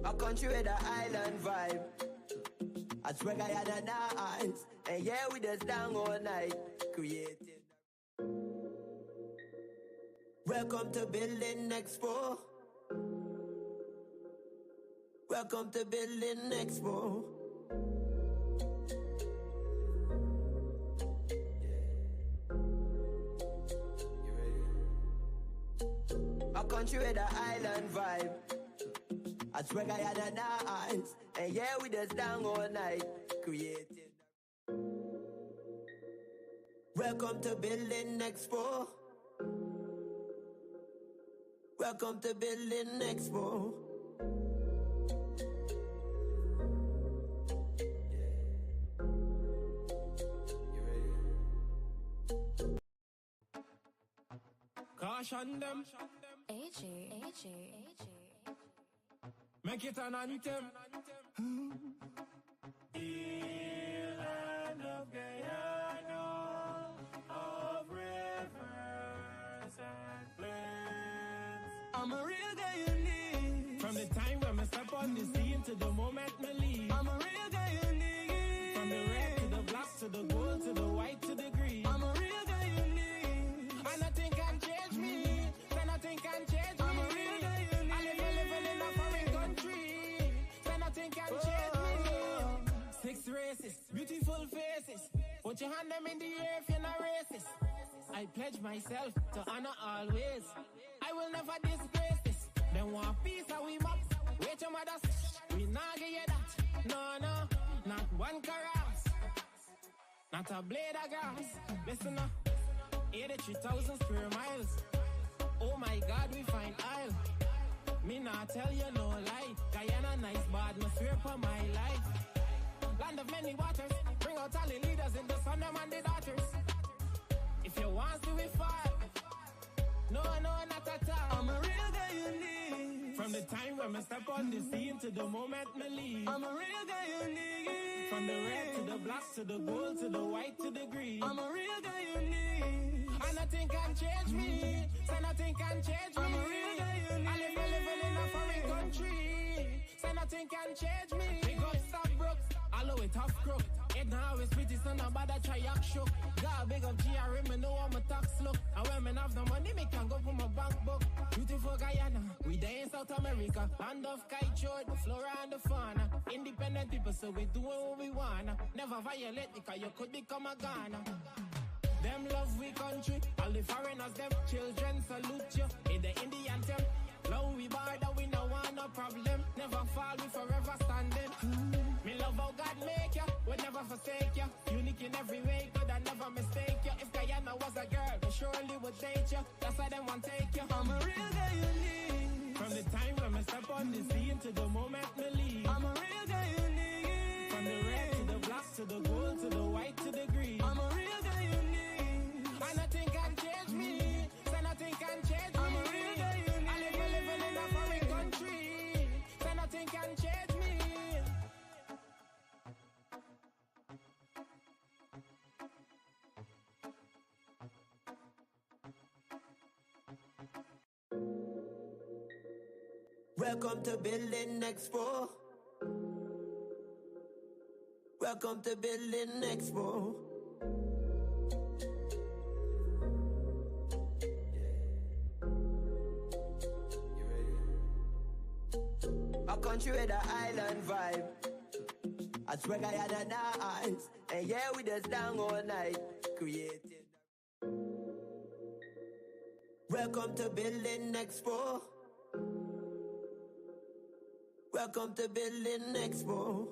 A country with an island vibe. I swear I had a dance, and yeah, we just down all night, created. Welcome to Building Expo. Welcome to Building Expo. A country with an island vibe. I swear I had a dance, and yeah, we just down all night, created. Welcome to Building Expo. Welcome to Building Expo. Caution them. AJ. Make it an anthem. Land of Guyana, of rivers and plains. I'm a real Guyanese. From the time when I step on the scene to the moment me leave. I'm a real Guyanese. From the red to the black to the gold to the white to the green. I'm a real Guyanese. And nothing can change me. So nothing can change me. I'm a real Guyanese. I live in a foreign country. So nothing can change me. 6 races, beautiful faces. Put your hand them in the air if you're not racist. I pledge myself to honor always. I will never disgrace this. Them want peace how we mop. Wait your mothers, we not get you that. No, not one caress. Not a blade of grass. Listen up, 83,000 square miles. Oh my God, we find aisle. Me not tell you no lie. Guyana nice, but must swear for my life. Land of many waters, bring out all the leaders in the son them and the daughters. If you want to we fall, no, not at all. I'm a real Guyanese. From the time when I step on the scene to the moment me leave. I'm a real Guyanese. From the red to the black to the gold to the white to the green. I'm a real Guyanese. And nothing can change me. So nothing can change me. I'm a real Guyanese. I live in a foreign country. So nothing can change me. Big up stop brooks. Allow it tough crook. It now is pretty son about a try act shook. God big up GRM, me know how my tax look. And when me have the money, me can go for my bank book. Beautiful Guyana, we there in South America. Land of kite, the flora and the fauna. Independent people, so we doing what we wanna. Never violate because you could become a Ghana. Them love we country, all the foreigners them. Children salute you, in the Indian temple. Now we border, we no want no problem. Never fall, we forever standing. Me love how God make you, would never forsake you. Unique in every way, good and never mistake you. If Guyana was a girl, they surely would date you. That's why they want take you. I'm a real Guyanese. From the time when I step on the scene to the moment me leave. I'm a real Guyanese. From the red to the black to the gold to the white to the green. I'm a real Guyanese. And nothing can change me. So nothing can change me. I'm a real Guyanese. I live in a foreign country. So nothing can change me. Welcome to Building Expo. Welcome to Building Expo. A country with an island vibe. I swear I had a dance, and yeah, we just down all night, created. Welcome to Building Expo. Welcome to Building Expo.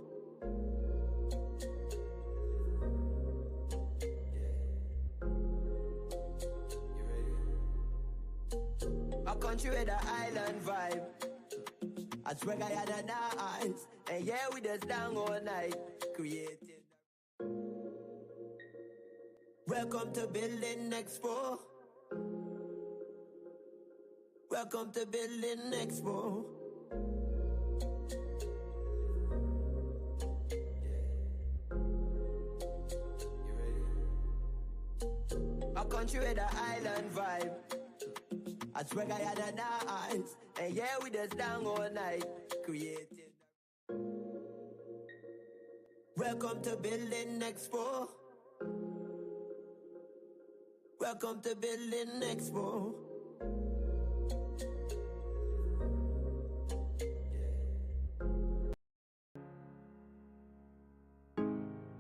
A country with an island vibe. I swear I had a dance, and yeah, we just down all night, created. Welcome to Building Expo. Welcome to Building Expo. A country with an island vibe. I swear I had a dance, and yeah, we just down all night, created. Welcome to Building Expo. Welcome to Building Expo.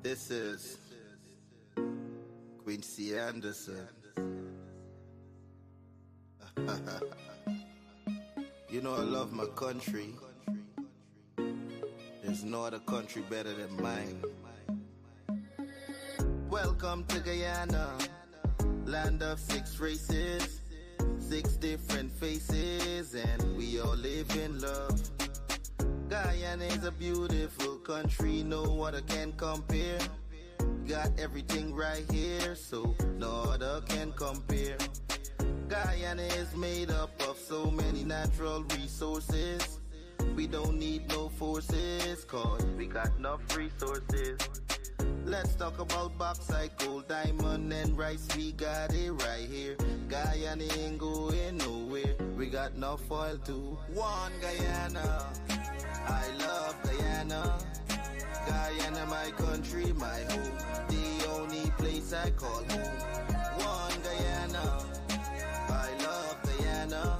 This is Quincy Anderson. You know I love my country. There's no other country better than mine. Welcome to Guyana, land of 6 races, 6 different faces, and we all live in love. Guyana is a beautiful country, no other can compare. Got everything right here, so no other can compare. Guyana is made up of so many natural resources. We don't need no forces, cause we got enough resources. Let's talk about bauxite, gold, diamond, and rice. We got it right here. Guyana ain't going nowhere. We got enough oil too. One Guyana, I love Guyana. Guyana, my country, my home. The only place I call home. One Guyana, I love Guyana.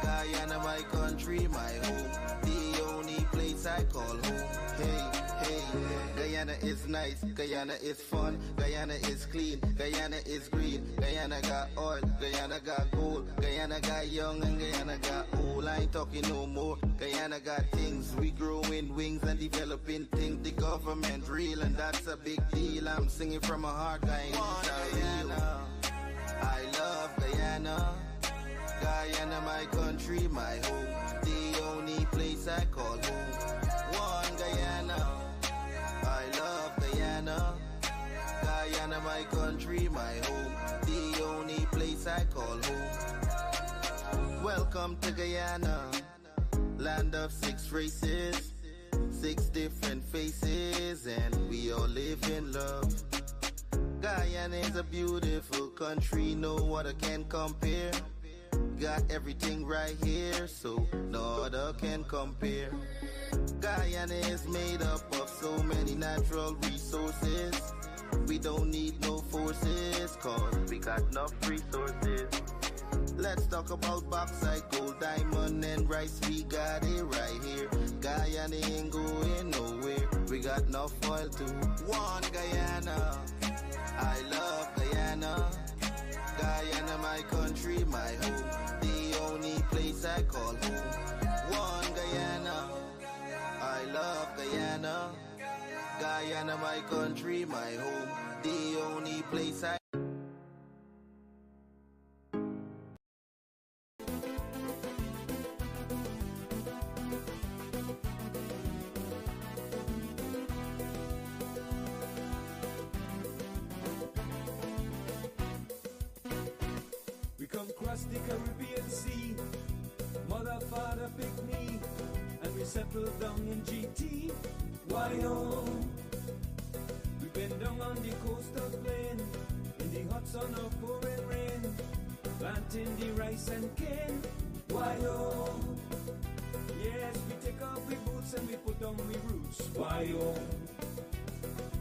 Guyana, my country, my home. The only place I call home. Hey, hey, Guyana is nice, Guyana is fun, Guyana is clean, Guyana is green, Guyana got oil, Guyana got gold, Guyana got young and Guyana got old. I ain't talking no more. Guyana got things, we growing wings and developing things. The government real and that's a big deal. I'm singing from my heart, Guyana. I love Guyana. Guyana, my country, my home. The only place I call home. One Guyana, I love Guyana. Guyana, my country, my home. The only place I call home. Welcome to Guyana, land of 6 races, 6 different faces, and we all live in love. Guyana is a beautiful country, no other can compare. Got everything right here, so no other can compare. Guyana is made up of so many natural resources. We don't need no forces, cause we got enough resources. Let's talk about bauxite, gold, diamond, and rice. We got it right here. Guyana ain't going nowhere. We got enough oil too. One Guyana, I love Guyana. Guyana, my country, my home. The only place I call home. One Guyana, I love Guyana. Guyana, my country, my home. The only place I... The Caribbean Sea, mother, father picked me, and we settled down in GT. Why oh? We've been down on the coastal plain, in the hot sun of pouring rain, planting the rice and cane. Why oh? Yes, we take off we boots and we put on we roots. Why oh?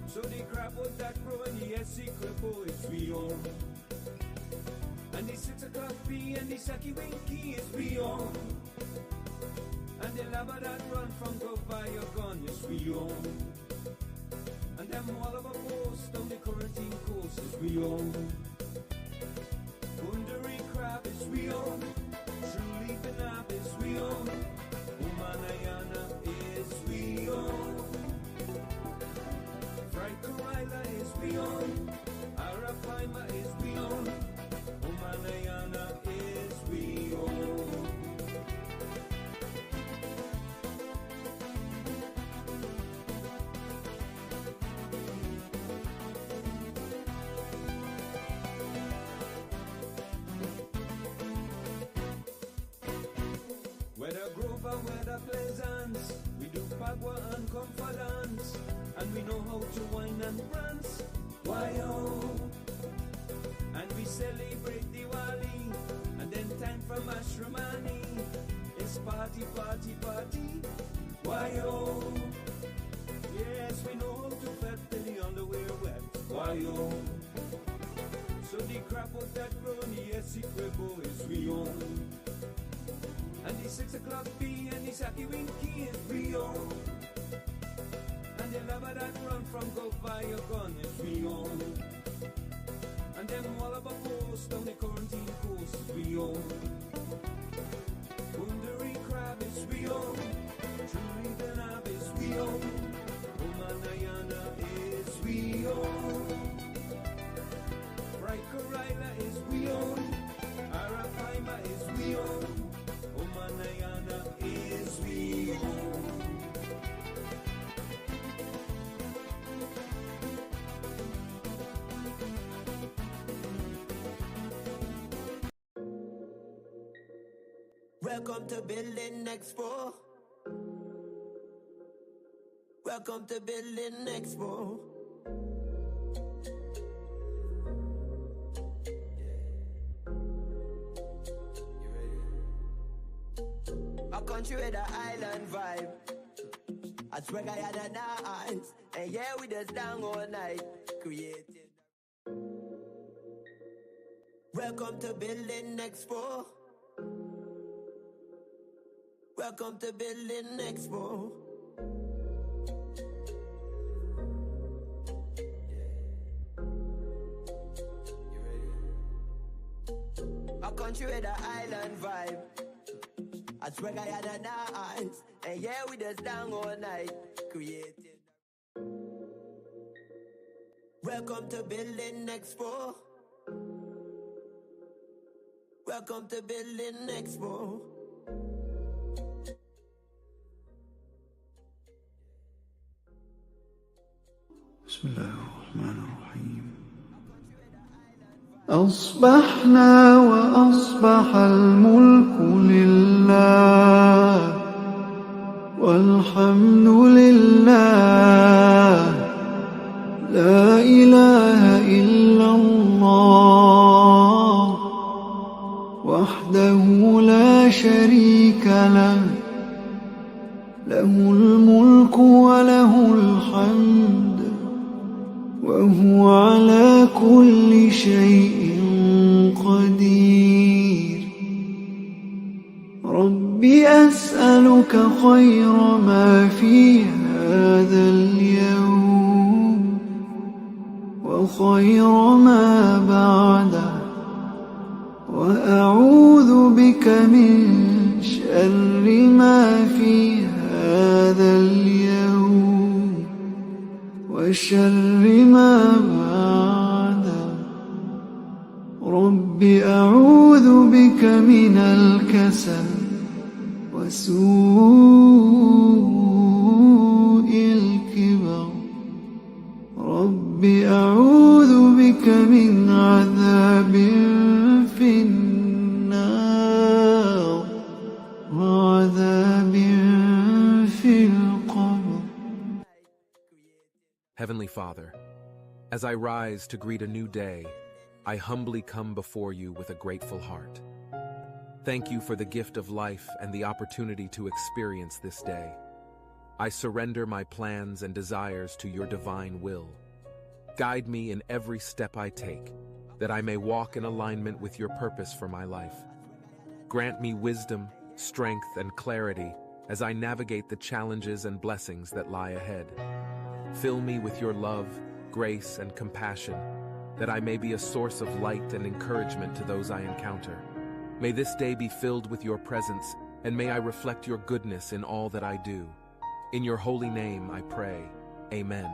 So the crab that grow in the SC Crepo is we own. And the 6 o'clock bee and the Saki Winky is we own. And the lava that run from go by your gun is we own. And them all of our posts on the quarantine coast is we own. Wondering crab is we own. True leafing up is we own. Umanayana is we own. Fried Corilla is we own. Arapaima is we own. Umanayana is we own. Whether Grover, whether Pleasance, we do Pagua and Confidence, and we know how to wine and prance. Why oh? And we celebrate Diwali, and then time for Mashramani. It's party, party, party. Why oh? Yes, we know tayo. So the crap of that brony, yes, it is we own. And the 6 o'clock bee and the Saki Winky is we own. And the lover that run from go buy a gun is we own. And them all of a post on the quarantine coast is we own. Wondering crab is we own. Truly Ganab is we own. Umanayana is we own. Raila is we own. Arapaima is we own. Umanayana is we own. Welcome to Building Expo. Welcome to Building Expo. A country with an island vibe. I swear I had an eyes. And yeah, we just down all night. Created. Welcome to Building Expo. Welcome to Building Expo. A country with an island vibe. I swear I had an eyes. And yeah, we just down all night. Created. Welcome to Building Expo. Welcome to Building Expo. بسم الله الرحمن الرحيم. أصبحنا وأصبح الملك لله والحمد لله لا إله إلا الله وحده لا شريك له له الملك وله الحمد وهو على كل شيء قدير. رب أسألك خير ما في هذا اليوم وخير ما بعده وأعوذ بك من شر ما في هذا اليوم وشر ما بعده. رب أعوذ بك من الكسل وسوء الكبر. رب أعوذ بك من عذاب في النار وعذاب في القبر. Heavenly Father, as I rise to greet a new day, I humbly come before you with a grateful heart. Thank you for the gift of life and the opportunity to experience this day. I surrender my plans and desires to your divine will. Guide me in every step I take, that I may walk in alignment with your purpose for my life. Grant me wisdom, strength, and clarity as I navigate the challenges and blessings that lie ahead. Fill me with your love, grace, and compassion, that I may be a source of light and encouragement to those I encounter. May this day be filled with your presence, and may I reflect your goodness in all that I do. In your holy name I pray. Amen.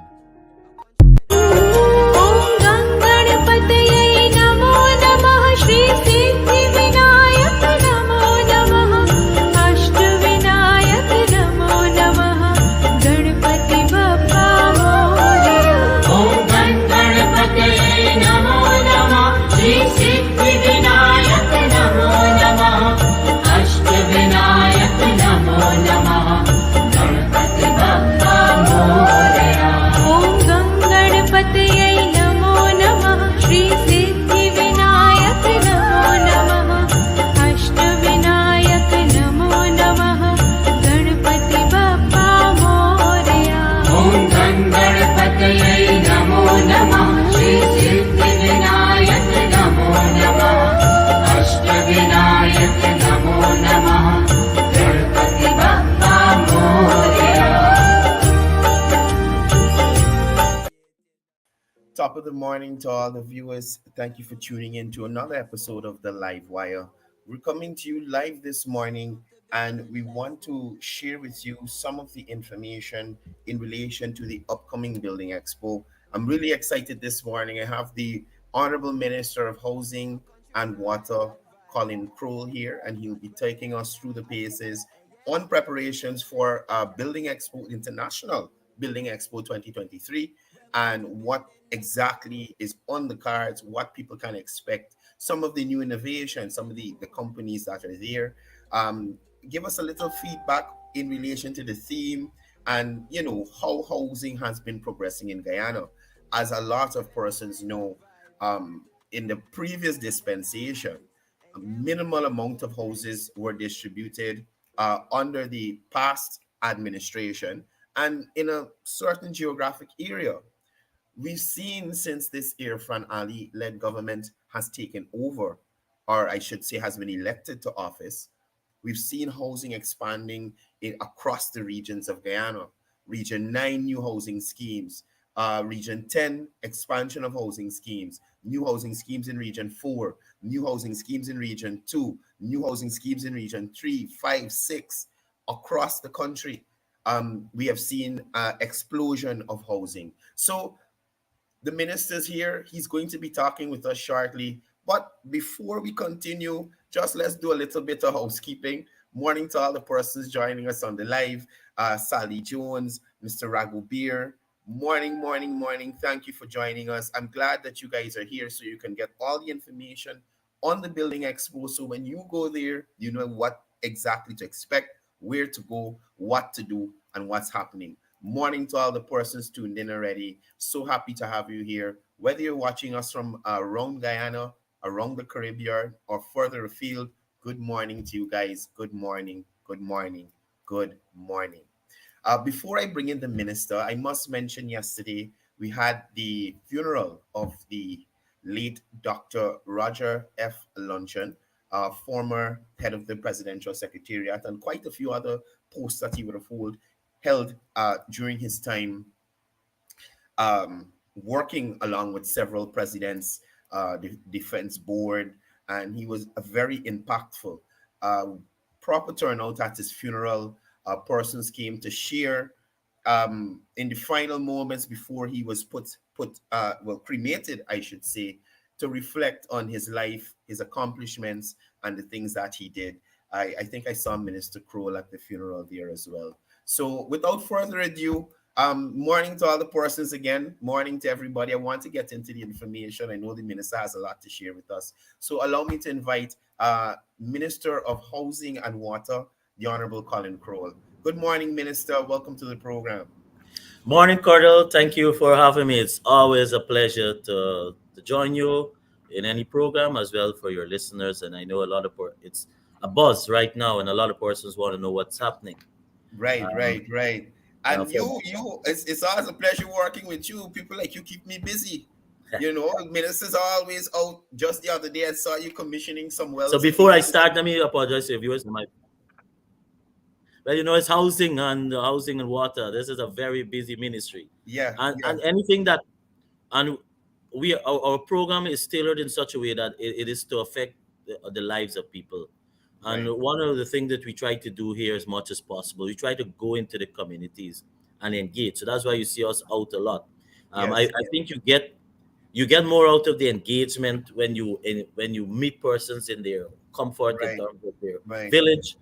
Top of the morning to all the viewers. Thank you for tuning in to another episode of the Livewire. We're coming to you live this morning, and we want to share with you some of the information in relation to the upcoming Building Expo. I'm really excited this morning. I have the Honorable Minister of Housing and Water, Colin Kroll, here, and he'll be taking us through the paces on preparations for Building Expo International, Building Expo 2023, and what exactly is on the cards, what people can expect, some of the new innovations, some of the companies that are there. Give us a little feedback in relation to the theme and, how housing has been progressing in Guyana. As a lot of persons know, in the previous dispensation, a minimal amount of houses were distributed under the past administration and in a certain geographic area. We've seen since this Irfan Ali led government has taken over, or I should say, has been elected to office, we've seen housing expanding across the regions of Guyana. Region 9, new housing schemes. Region 10, expansion of housing schemes. New housing schemes in Region 4. New housing schemes in Region 2. New housing schemes in Region 3, 5, 6. Across the country, we have seen explosion of housing. So the minister's here. He's going to be talking with us shortly. But before we continue, just let's do a little bit of housekeeping. Morning to all the persons joining us on the live. Sally Jones, Mr. Ragu Beer. Morning, morning, morning. Thank you for joining us. I'm glad that you guys are here so you can get all the information on the Building Expo. So when you go there, you know what exactly to expect, where to go, what to do, and what's happening. Morning to all the persons tuned in already. So happy to have you here. Whether you're watching us from around Guyana, around the Caribbean, or further afield, good morning to you guys. Good morning, good morning, good morning. Before I bring in the minister, I must mention yesterday we had the funeral of the late Dr. Roger F. Luncheon, former head of the Presidential Secretariat, and quite a few other posts that he would have held during his time working along with several presidents, the defense board, and he was a very impactful. Uh, Proper turnout at his funeral. Persons came to share in the final moments before he was cremated, I should say, to reflect on his life, his accomplishments, and the things that he did. I think I saw Minister Kroll at the funeral there as well. So without further ado, morning to all the persons again. Morning to everybody. I want to get into the information. I know the minister has a lot to share with us. So allow me to invite Minister of Housing and Water, the Honorable Colin Kroll. Good morning, Minister. Welcome to the program. Morning, Cordell. Thank you for having me. It's always a pleasure to join you in any program as well for your listeners. And I know it's a buzz right now, and a lot of persons want to know what's happening. Right, Um, right, right. uh, And for, it's always a pleasure working with you. People like you keep me busy. Ministers are always out. Just the other day, I saw you commissioning some so wells in before I East. start, let me apologize to your viewers. Well, it's housing and water. This is a very busy ministry, Yeah, and yeah, anything that and our program is tailored in such a way that it is to affect the lives of people. And right. one of the things that we try to do here as much as possible, we try to go into the communities and engage. So that's why you see us out a lot. Yes, I think you get more out of the engagement when you meet persons in their comfort in right, terms of their right, village.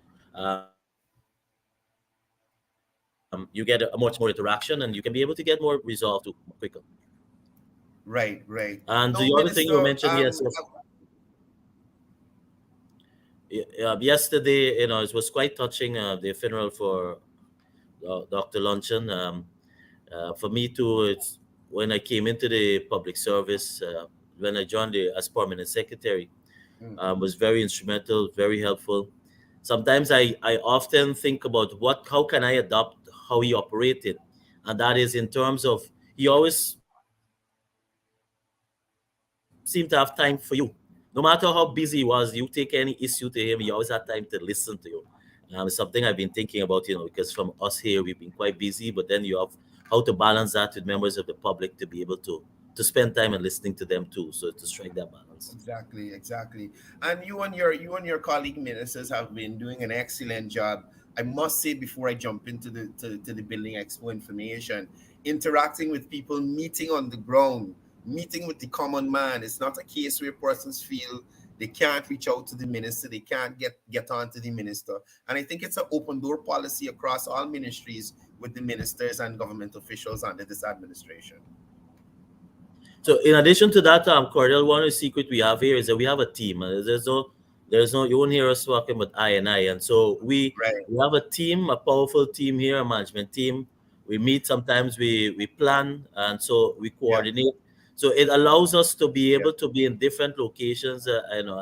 You get a much more interaction, and you can be able to get more resolve to quicker. right, right. And the No, other thing you Minister, mentioned, yes, yesterday, it was quite touching, the funeral for Dr. Luncheon. For me too, it's when I came into the public service, when I joined as permanent secretary, mm, was very instrumental, very helpful. Sometimes I often think about how can I adopt how he operated, and that is in terms of he always seemed to have time for you. No matter how busy he was, you take any issue to him, he always had time to listen to you. Something I've been thinking about, because from us here, we've been quite busy, but then you have how to balance that with members of the public to be able to to spend time and listening to them too. So to strike that balance. Exactly, exactly. And you and your colleague ministers have been doing an excellent job. I must say before I jump into to the building expo information, interacting with people, meeting on the ground, meeting with the common man. It's not a case where persons feel they can't reach out to the minister, they can't get on to the minister. And I think it's an open door policy across all ministries with the ministers and government officials under this administration. So in addition to that, Cordell, one of the secret we have here is that we have a team. There's no, you won't hear us talking about I and I. And so Right. we have a team, a powerful team here, a management team. We meet sometimes, we plan, and so we Yeah. coordinate. So it allows us to be Yeah. able to be in different locations,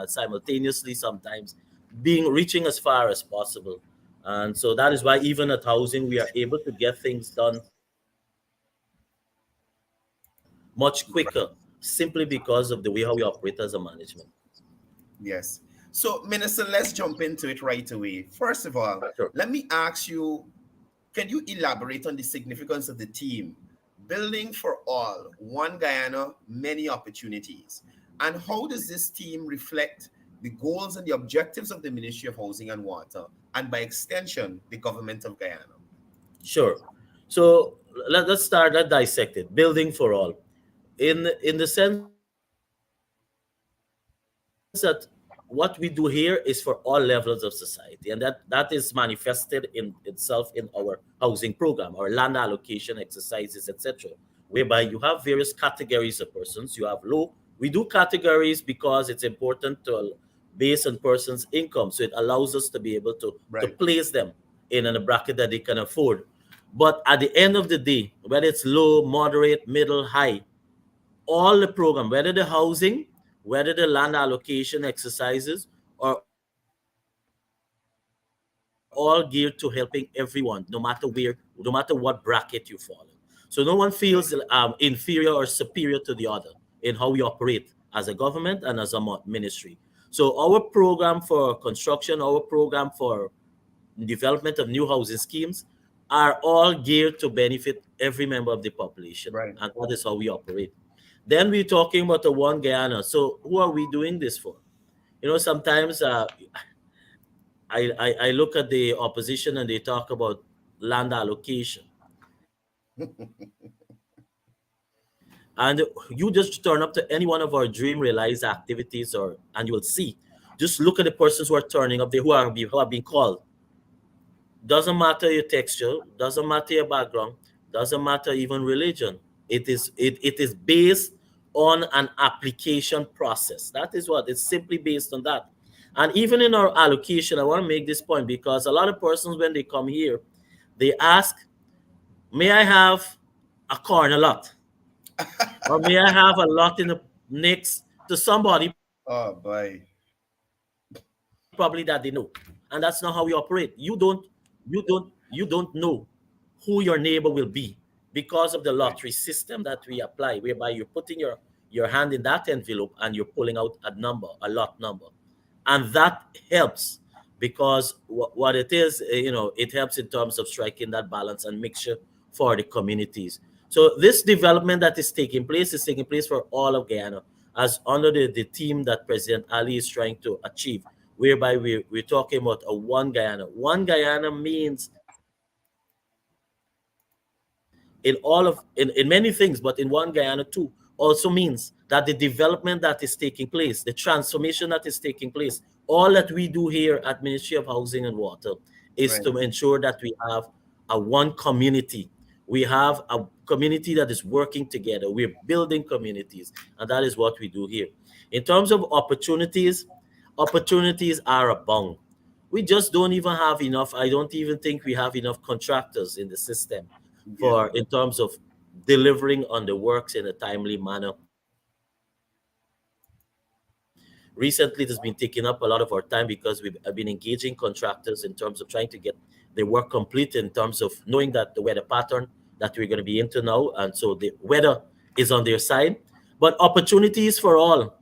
simultaneously sometimes, reaching as far as possible. And so that is why even at housing, we are able to get things done much quicker simply because of the way how we operate as a management. Yes. So, Minister, let's jump into it right away. First of all, Sure. let me ask you, can you elaborate on the significance of the team? Building for all, one Guyana, many opportunities. And how does this team reflect the goals and the objectives of the Ministry of Housing and Water, and by extension, the government of Guyana? Sure. So let's start at dissect it. Building for all. In the sense that what we do here is for all levels of society, and that is manifested in itself in our housing program, our land allocation exercises, etc., whereby you have various categories of persons. You have low. We do categories because it's important to based on person's income, so it allows us to be able to place them Right. in a bracket that they can afford. But at the end of the day, whether it's low, moderate, middle, high, all the program, whether the housing, whether the land allocation exercises, are all geared to helping everyone, no matter what bracket you fall in. So no one feels inferior or superior to the other in how we operate as a government and as a ministry. So our program for construction, our program for development of new housing schemes are all geared to benefit every member of the population. Right. And that is how we operate. Then we're talking about the one Guyana. So who are we doing this for? Sometimes I look at the opposition and they talk about land allocation. And you just turn up to any one of our dream realize activities, and you will see. Just look at the persons who are turning up there, who are being called. Doesn't matter your texture, doesn't matter your background, doesn't matter even religion. It is based on an application process. That is what it's simply based on that. And even in our allocation, I want to make this point because a lot of persons when they come here, they ask, may I have a corner lot? Or may I have a lot in the next to somebody probably that they Oh, know? boy. And that's not how we operate. You don't know who your neighbor will be because of the lottery Right. system that we apply, whereby you're putting your hand in that envelope and you're pulling out a number, a lot number. And that helps because what it is, it helps in terms of striking that balance and mixture for the communities. So this development that is taking place for all of Guyana as under the team that President Ali is trying to achieve, whereby we're talking about a one Guyana. One Guyana means in many things, but in one Guyana too, also means that the development that is taking place, the transformation that is taking place, all that we do here at Ministry of Housing and Water is Right. to ensure that we have a one community. We have a community that is working together. We're building communities, and that is what we do here. In terms of opportunities, opportunities are abound. We just don't even have enough. I don't even think we have enough contractors in the system Yeah. for in terms of delivering on the works in a timely manner. Recently, it has been taking up a lot of our time because we've been engaging contractors in terms of trying to get the work complete in terms of knowing that the weather pattern that we're going to be into now, and so the weather is on their side. But opportunities for all,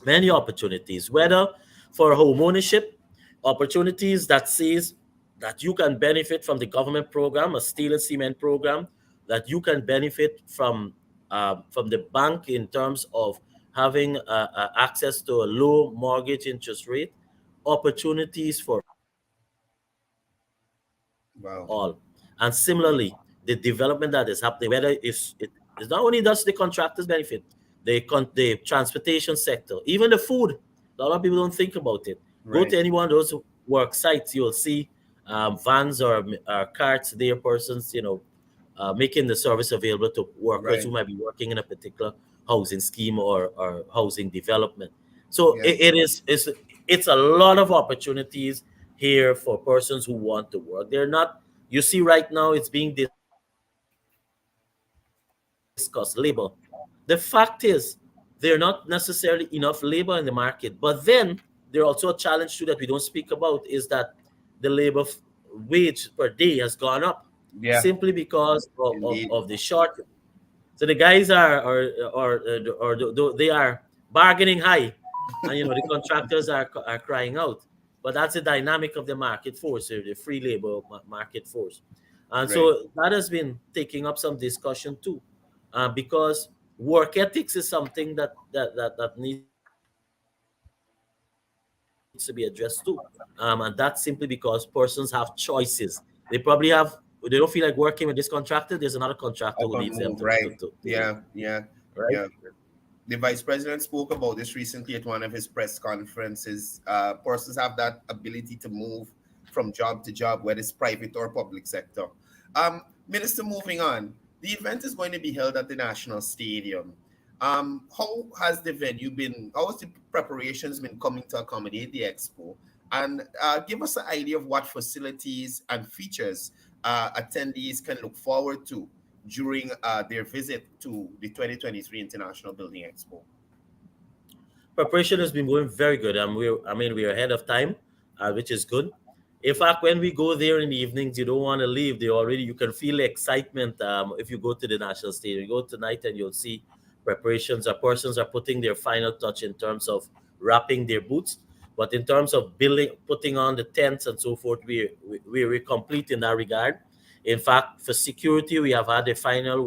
many opportunities, whether for home ownership, opportunities that says that you can benefit from the government program, a steel and cement program, that you can benefit from from the bank in terms of having access to a low mortgage interest rate, opportunities for all. And similarly, the development that is happening, whether it's not only does the contractors benefit, the transportation sector, even the food. A lot of people don't think about it. Go to any Right. one of those work sites, you'll see vans or carts there, persons, making the service available to workers Right. who might be working in a particular housing scheme or housing development. So Yeah. it's a lot of opportunities here for persons who want to work. They're not, you see right now it's being discussed labor. The fact is there are not necessarily enough labor in the market. But then there are also a challenge too that we don't speak about is that the wage per day has gone up simply because Yeah. of the short. Indeed. So the guys they are bargaining high, and the contractors are crying out. But that's the dynamic of the market force, the free labor market force, and Right. so that has been taking up some discussion too, because work ethics is something that needs to be addressed too, and that's simply because persons have choices. They probably have they don't feel like working with this contractor. There's another contractor who needs them to Up and leave, move. Right. right? Yeah. Yeah. Yeah. The vice president spoke about this recently at one of his press conferences. Persons have that ability to move from job to job, whether it's private or public sector. Minister, moving on, the event is going to be held at the National Stadium. How has the venue been? How has the preparations been coming to accommodate the expo? And give us an idea of what facilities and features attendees can look forward to during their visit to the 2023 International Building Expo. Preparation has been going very good. We're ahead of time, which is good. In fact, when we go there in the evenings, you don't want to leave. You can feel the excitement if you go to the National Stadium. You go tonight and you'll see preparations. Our persons are putting their final touch in terms of wrapping their boots. But in terms of building, putting on the tents and so forth, we're complete in that regard. In fact, for security, we have had a final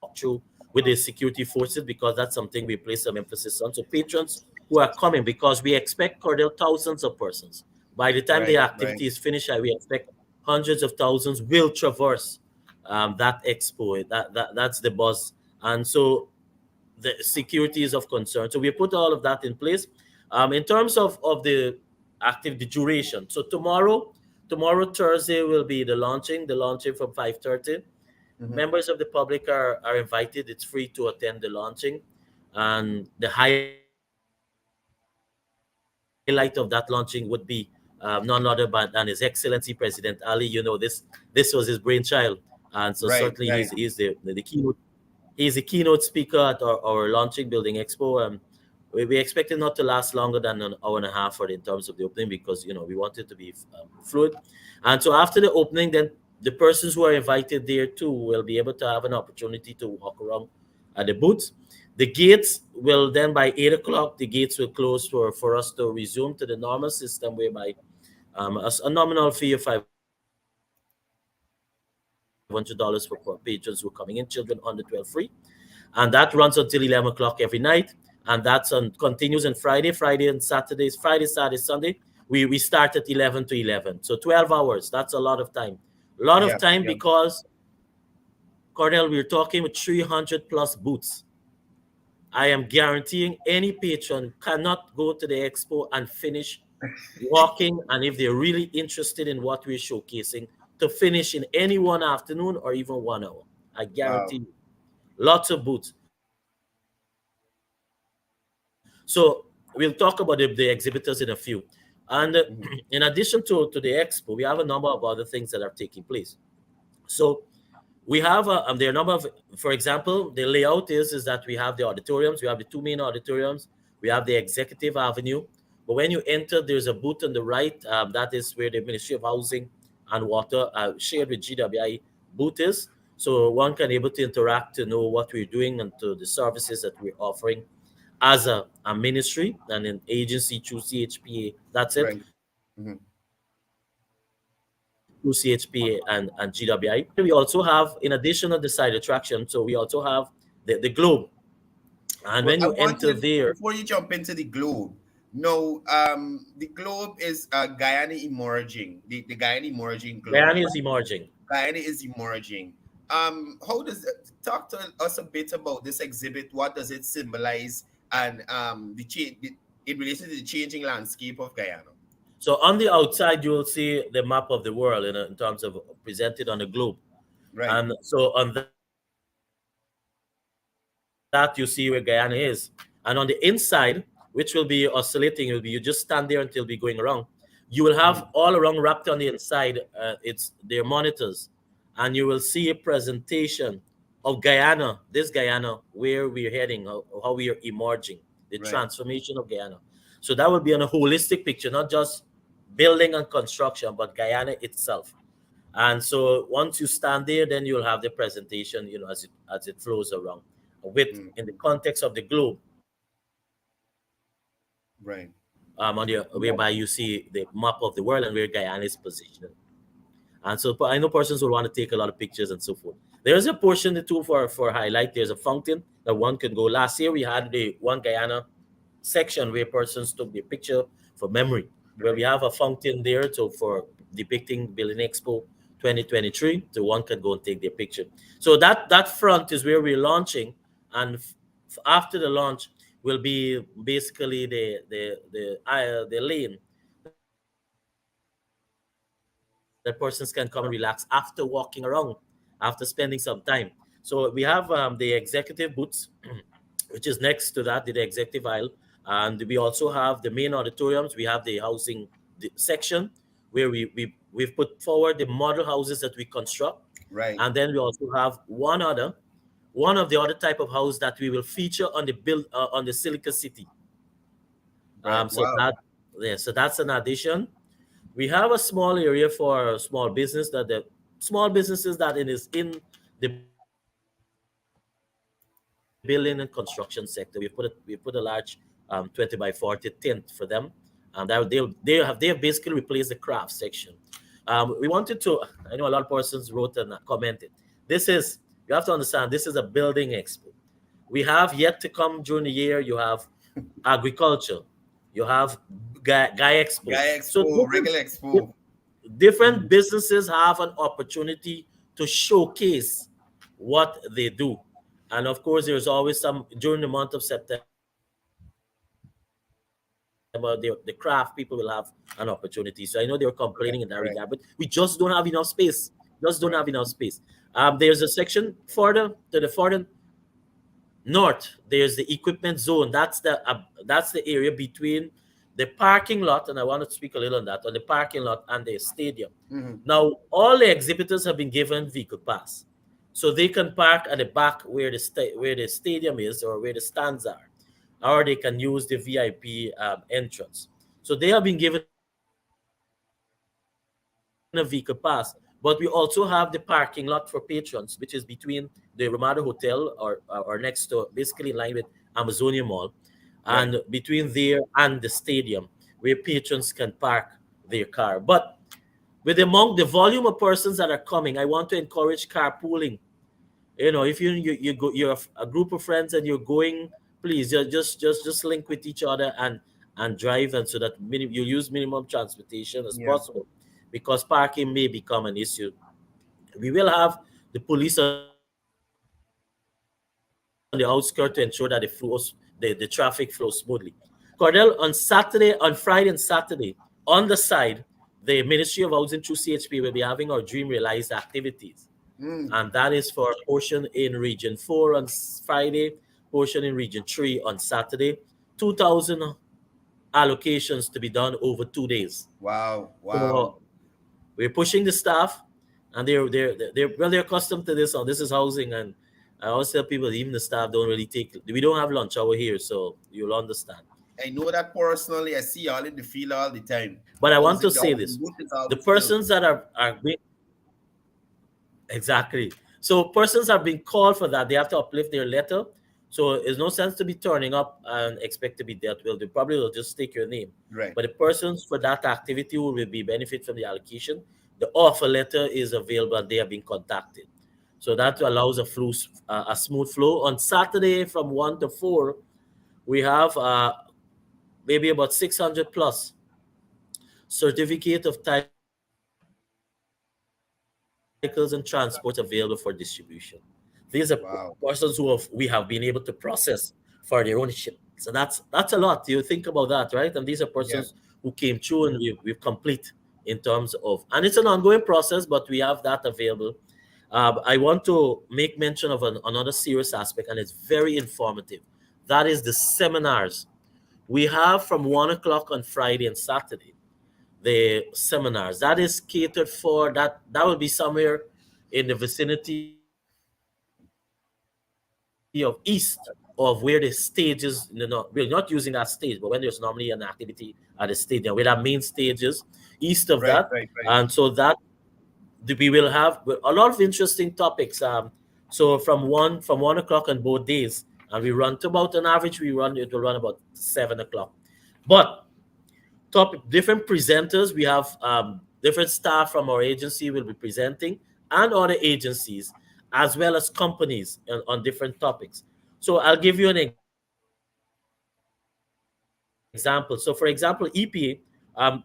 walkthrough with the security forces because that's something we place some emphasis on. So patrons who are coming, because we expect Cordell thousands of persons. By the time the activity is finished, we expect Right, hundreds right, of thousands will traverse that expo. That's the buzz. And so the security is of concern. So we put all of that in place. In terms of the duration. So tomorrow Thursday will be the launching from 5:30. hmm Members of the public are invited. It's free to attend the launching. And the highlight of that launching would be none other than His Excellency President Ali. This was his brainchild. And so certainly he's the right, keynote. right. He's the keynote speaker at our launching building expo. We expect it not to last longer than an hour and a half for in terms of the opening because we want it to be fluid. And so after the opening, then the persons who are invited there too will be able to have an opportunity to walk around at the booths. The gates will then by 8 o'clock, the gates will close for us to resume to the normal system whereby a nominal fee of $500 for patrons who are coming in, children under 12 free, and that runs until 11 o'clock every night, and that's continues on Friday and Saturdays, Friday, Saturday, Sunday. We start at 11 to 11, so 12 hours. That's a lot of time. A lot of time Yeah, yeah. because Cordell, we're talking with 300 plus booths. I am guaranteeing any patron cannot go to the expo and finish walking, and if they're really interested in what we're showcasing, to finish in any one afternoon or even 1 hour. I Wow. guarantee you. Lots of booths. So we'll talk about the exhibitors in a few. And in addition to the expo, we have a number of other things that are taking place. So we have there are a number of, for example, the layout is that we have the auditoriums. We have the two main auditoriums. We have the executive avenue. But when you enter, there's a booth on the right. That is where the Ministry of Housing and Water, shared with GWI, booth is. So one can able to interact to know what we're doing and to the services that we're offering as a ministry and an agency through CHPA. That's it. Right. hmm And then through CHP and GWI. We also have, in addition of the side attraction, so we also have the globe. And Well, when I you enter wanted there, before you jump into the globe. No, the globe is Guyana emerging. The Guyana emerging globe. Guyana is emerging. Guyana is emerging. How does talk to us a bit about this exhibit? What does it symbolize, and in relation to the changing landscape of Guyana? So on the outside, you will see the map of the world in terms of presented on the globe. Right. And so on that, you see where Guyana is. And on the inside, which will be oscillating, will be you just stand there until be going around. You will have all around wrapped on the inside. It's their monitors, and you will see a presentation of Guyana, this Guyana, where we're heading, how we are emerging, the transformation of Right. Guyana. So that will be on a holistic picture, not just building and construction, but Guyana itself. And so once you stand there, then you'll have the presentation, as it flows around, with in the Mm. context of the globe, Right. whereby you Yeah. see the map of the world and where Guyana is positioned. And so I know persons will want to take a lot of pictures and so forth. There is a portion too for highlight. There's a fountain that one can go. Last year we had the one Guyana section where persons took their picture for memory, where we Right. have a fountain there to for depicting Building Expo 2023. So one can go and take their picture. So that front is where we're launching, and after the launch will be basically the lane that persons can come and relax after walking around, after spending some time. So we have the executive booths, which is next to that, the executive aisle. And we also have the main auditoriums. We have the housing section where we've put forward the model houses that we construct. And then we also Right. have one of the other type of house that we will feature on the Silica City. Right. So Wow. so that's an addition. We have a small area for small business that the small businesses that it is in the building and construction sector. We put a large 20 by 40 tent for them, and they have basically replaced the craft section. We wanted to. I know a lot of persons wrote and commented. This is you have to understand. This is a building expo. We have yet to come during the year. You have agriculture. You have Guy Expo. Guy So Expo, regular Expo. different businesses have an opportunity to showcase what they do. And of course, there's always some during the month of September, the craft people will have an opportunity. So I know they were complaining in that regard, but we just don't have enough Right. space. Right. Just don't have enough space. Right. There's a section further north. There's the equipment zone. That's the area between the parking lot, and I want to speak a little on that, on the parking lot and the stadium. Mm-hmm. Now all the exhibitors have been given vehicle pass, so they can park at the back where where the stadium is or where the stands are, or they can use the VIP entrance. So they have been given a vehicle pass. But we also have the parking lot for patrons, which is between the Ramada Hotel or next to, basically in line with Amazonia Mall, and between there Right. and the stadium, where patrons can park their car. But with the volume of persons that are coming, I want to encourage carpooling. If you're a group of friends and you're going, please just link with each other and drive, and so that you use minimum transportation as Yeah. possible, because parking may become an issue. We will have the police on the outskirts to ensure that the traffic flows smoothly. Cordell, on Friday and Saturday, on the side, the Ministry of Housing through CHP will be having our Dream Realized activities. Mm. And that is for a portion in Region 4 on Friday, portion in Region 3 on Saturday. 2,000 allocations to be done over 2 days. Wow. Wow. So we're pushing the staff, and they're accustomed to this. This is housing, and I always tell people even the staff don't really take. We don't have lunch hour here, so you'll understand. I know that personally. I see y'all in the field all the time. But I want to Housing, the say housing this: booth is the always filled. persons that are being exactly. So persons are being called for that. They have to uplift their letter. So there's no sense to be turning up and expect to be dealt with. They probably will just take your name. Right. But the persons for that activity who will be benefit from the allocation, the offer letter is available and they are being contacted. So that allows a smooth flow. On Saturday from 1 to 4, we have maybe about 600 plus certificate of titles and transports available for distribution. These are persons we have been able to Wow. process for their ownership. So that's a lot. You think about that, right? And these are persons who Yeah. came through and we've complete in terms of, and it's an ongoing process, but we have that available. I want to make mention of another serious aspect, and it's very informative. That is the seminars. We have from 1 o'clock on Friday and Saturday the seminars that is catered for that will be somewhere in the vicinity of east of where the stages, we're not using that stage, but when there's normally an activity at the stadium, where that main stage is, east of that. And so Right, that right, right. we will have a lot of interesting topics. So from 1 o'clock on both days, and we run to about an average. It will run about 7 o'clock. But different presenters. We have different staff from our agency will be presenting, and other agencies, as well as companies on different topics. So I'll give you an example. So for example, EPA,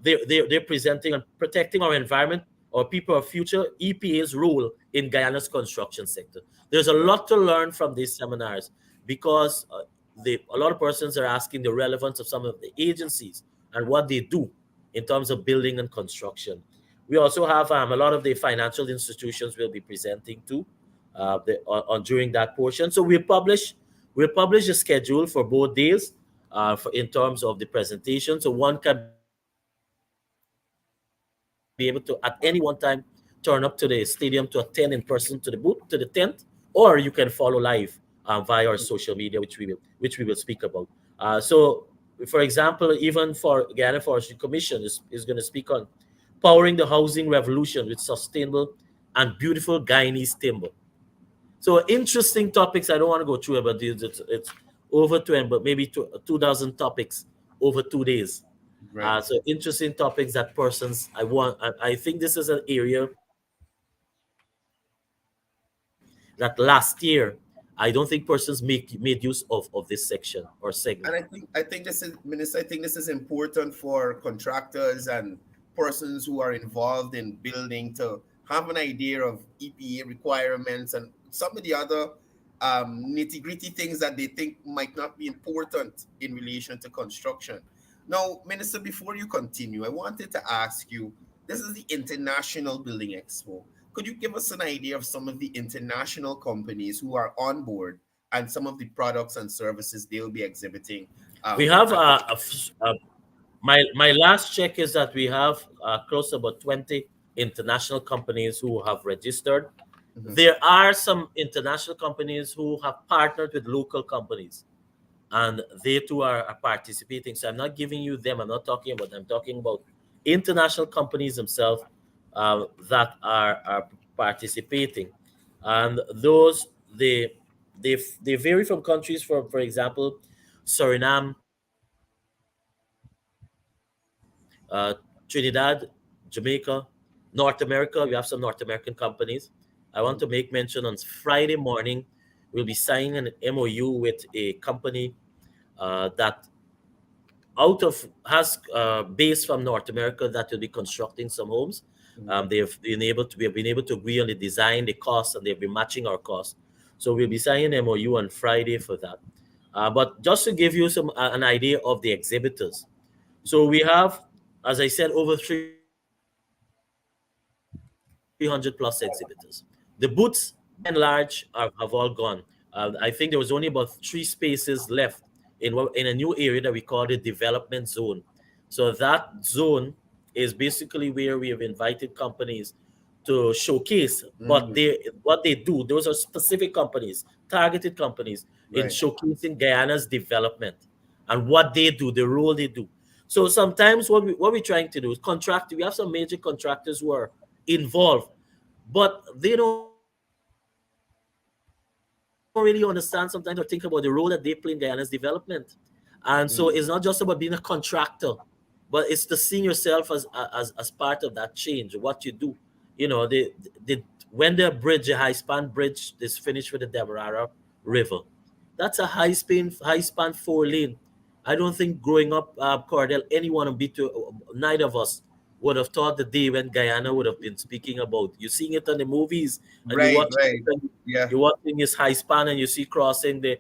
they're presenting on protecting our environment or people of future. EPA's role in Guyana's construction sector. There's a lot to learn from these seminars because a lot of persons are asking the relevance of some of the agencies and what they do in terms of building and construction. We also have a lot of the financial institutions will be presenting too during that portion. So we'll publish a schedule for both days in terms of the presentation. So one can be able to, at any one time, turn up to the stadium to attend in person to the tent, or you can follow live via our social media, which we will speak about. So, for example, even for Guyana Forestry Commission is going to speak on powering the housing revolution with sustainable and beautiful Guyanese timber. So interesting topics. I don't want to go through it, but it's over 20, but maybe 2,000 topics over 2 days. Right. So interesting topics that persons I want. I think this is an area that last year I don't think persons made use of this section or segment. And I think this is, Minister, I think this is important for contractors and persons who are involved in building to have an idea of EPA requirements and some of the other nitty gritty things that they think might not be important in relation to construction. Now, Minister, before you continue, I wanted to ask you, this is the International Building Expo. Could you give us an idea of some of the international companies who are on board and some of the products and services they'll be exhibiting? We have At the my last check is that we have close to about 20 international companies who have registered. Mhm. There are some international companies who have partnered with local companies, and they too are participating. So I'm not giving you them. I'm not talking about them. I'm talking about international companies themselves that are participating, and those they vary from countries. For example, Suriname, Trinidad, Jamaica, North America. We have some North American companies. I want to make mention on Friday morning, we'll be signing an MOU with a company that out of has base from North America that will be constructing some homes. We have been able to agree on the design, the cost, and they've been matching our costs. So we'll be signing an MOU on Friday for that. But just to give you an idea of the exhibitors, so we have, as I said, over 300 plus exhibitors. The booths, by and large, have all gone. I think there was only about 3 spaces left in a new area that we call the development zone. So that zone is basically where we have invited companies to showcase. But Mhm. what they do, those are specific companies, targeted companies in Right. showcasing Guyana's development and what they do, the role they do. So sometimes what we're trying to do is contract. We have some major contractors who are involved, but they don't really understand sometimes or think about the role that they play in Guyana's development. And so it's not just about being a contractor, but it's to seeing yourself as part of that change, what you do. You know, the when the bridge, the high span bridge, is finished with the Demerara River, that's a high span 4 lane. I don't think growing up, Cordell, anyone would be to neither of us would have thought the day when Guyana would have been speaking about. You're seeing it on the movies, and you Right, watch right. Yeah, you're watching this high span, and you see crossing the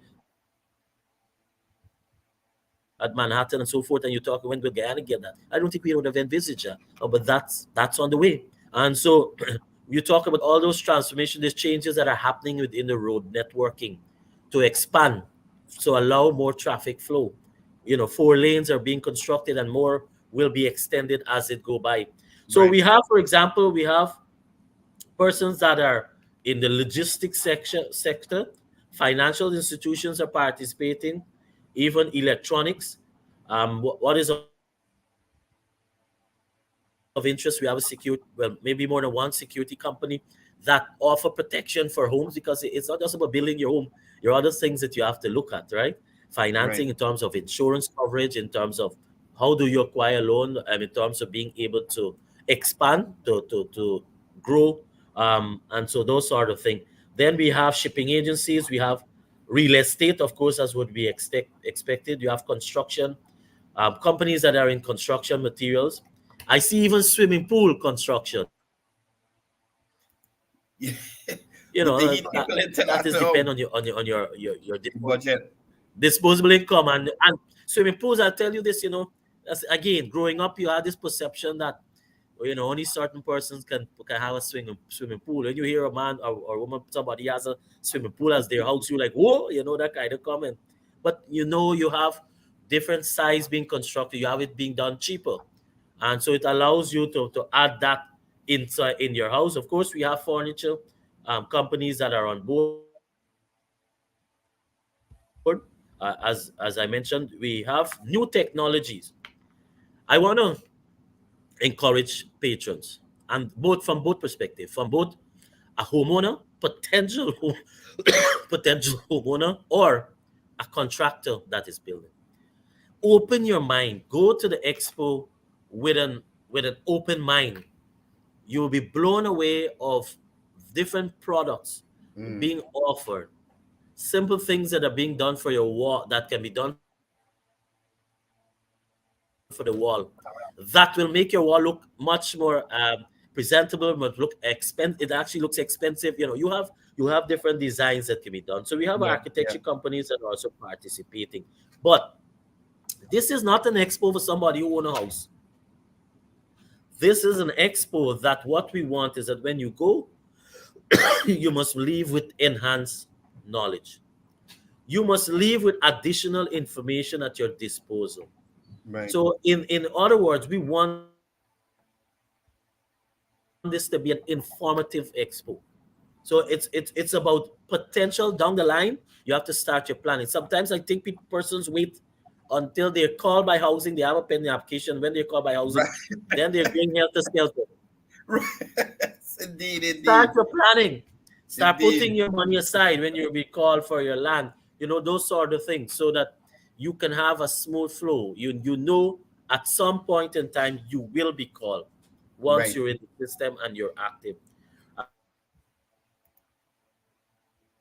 at Manhattan and so forth, and you talk, when will Guyana get that? I don't think we would have envisaged that. But that's on the way. And so you talk about all those transformations, these changes that are happening within the road networking to expand, so allow more traffic flow. You know, 4 lanes are being constructed, and more will be extended as it go by. So right. we have, for example, we have persons that are in the logistics sector, financial institutions are participating, even electronics. What is of interest? We have a security, well, maybe more than one security company that offer protection for homes, because it's not just about building your home. There are other things that you have to look at, right? Financing in terms of insurance Right. coverage, in terms of how do you acquire a loan, in terms of being able to expand to grow, and so those sort of things. Then we have shipping agencies, we have real estate, of course, as would be expected. You have construction, companies that are in construction materials. I see even swimming pool construction. You know, With the that heat is people into depend on that now. your Budget. disposable income. And swimming pools, I'll tell you this, as, again, growing up, you had this perception that, only certain persons can have a swimming pool. When you hear a man or woman, somebody has a swimming pool as their house, you're like, whoa, that kind of comment. But you have different size being constructed, you have it being done cheaper. And so it allows you to add that inside in your house. Of course, we have furniture companies that are on board. As I mentioned, we have new technologies. I want to encourage patrons, and both from both perspective, from both a homeowner, potential potential homeowner, or a contractor that is building. Open your mind. Go to the expo with an open mind. You will be blown away of different products Mm, being offered, simple things that are being done for your wall, that can be done for the wall, that will make your wall look much more presentable, but look it actually looks expensive. You have different designs that can be done. So we have architecture companies that are yeah, also yeah. participating. But this is not an expo for somebody who own a house. This is an expo that what we want is that when you go, you must leave with enhanced knowledge. You must leave with additional information at your disposal. Right. So in other words, we want this to be an informative expo. So it's about potential down the line. You have to start your planning. Sometimes I think persons wait until they're called by housing. They have a pending application. When they're called by housing, then Right. they're going helter skelter. Right. Indeed, Start indeed. your planning. Start putting Indeed. your money aside when you be called for your land. Those sort of things, so that you can have a smooth flow. You know at some point in time you will be called once Right. you're in the system and you're active.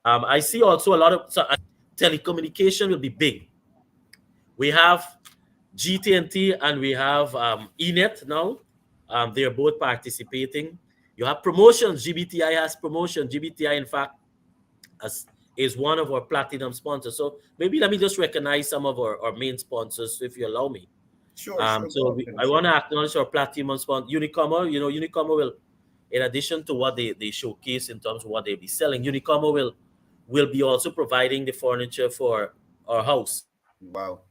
I see also a lot of telecommunication will be big. We have GT&T and we have ENET now. They are both participating. You have promotions. GBTI has promotion. GBTI, in fact, as is one of our platinum sponsors. So maybe let me just recognize some of our main sponsors, if you allow me. Sure, sure. Go ahead, I want sure. to acknowledge our platinum sponsor, Unicomer. Unicomer will, in addition to what they showcase in terms of what they'll be selling, Unicomer will be also providing the furniture for our house, Wow.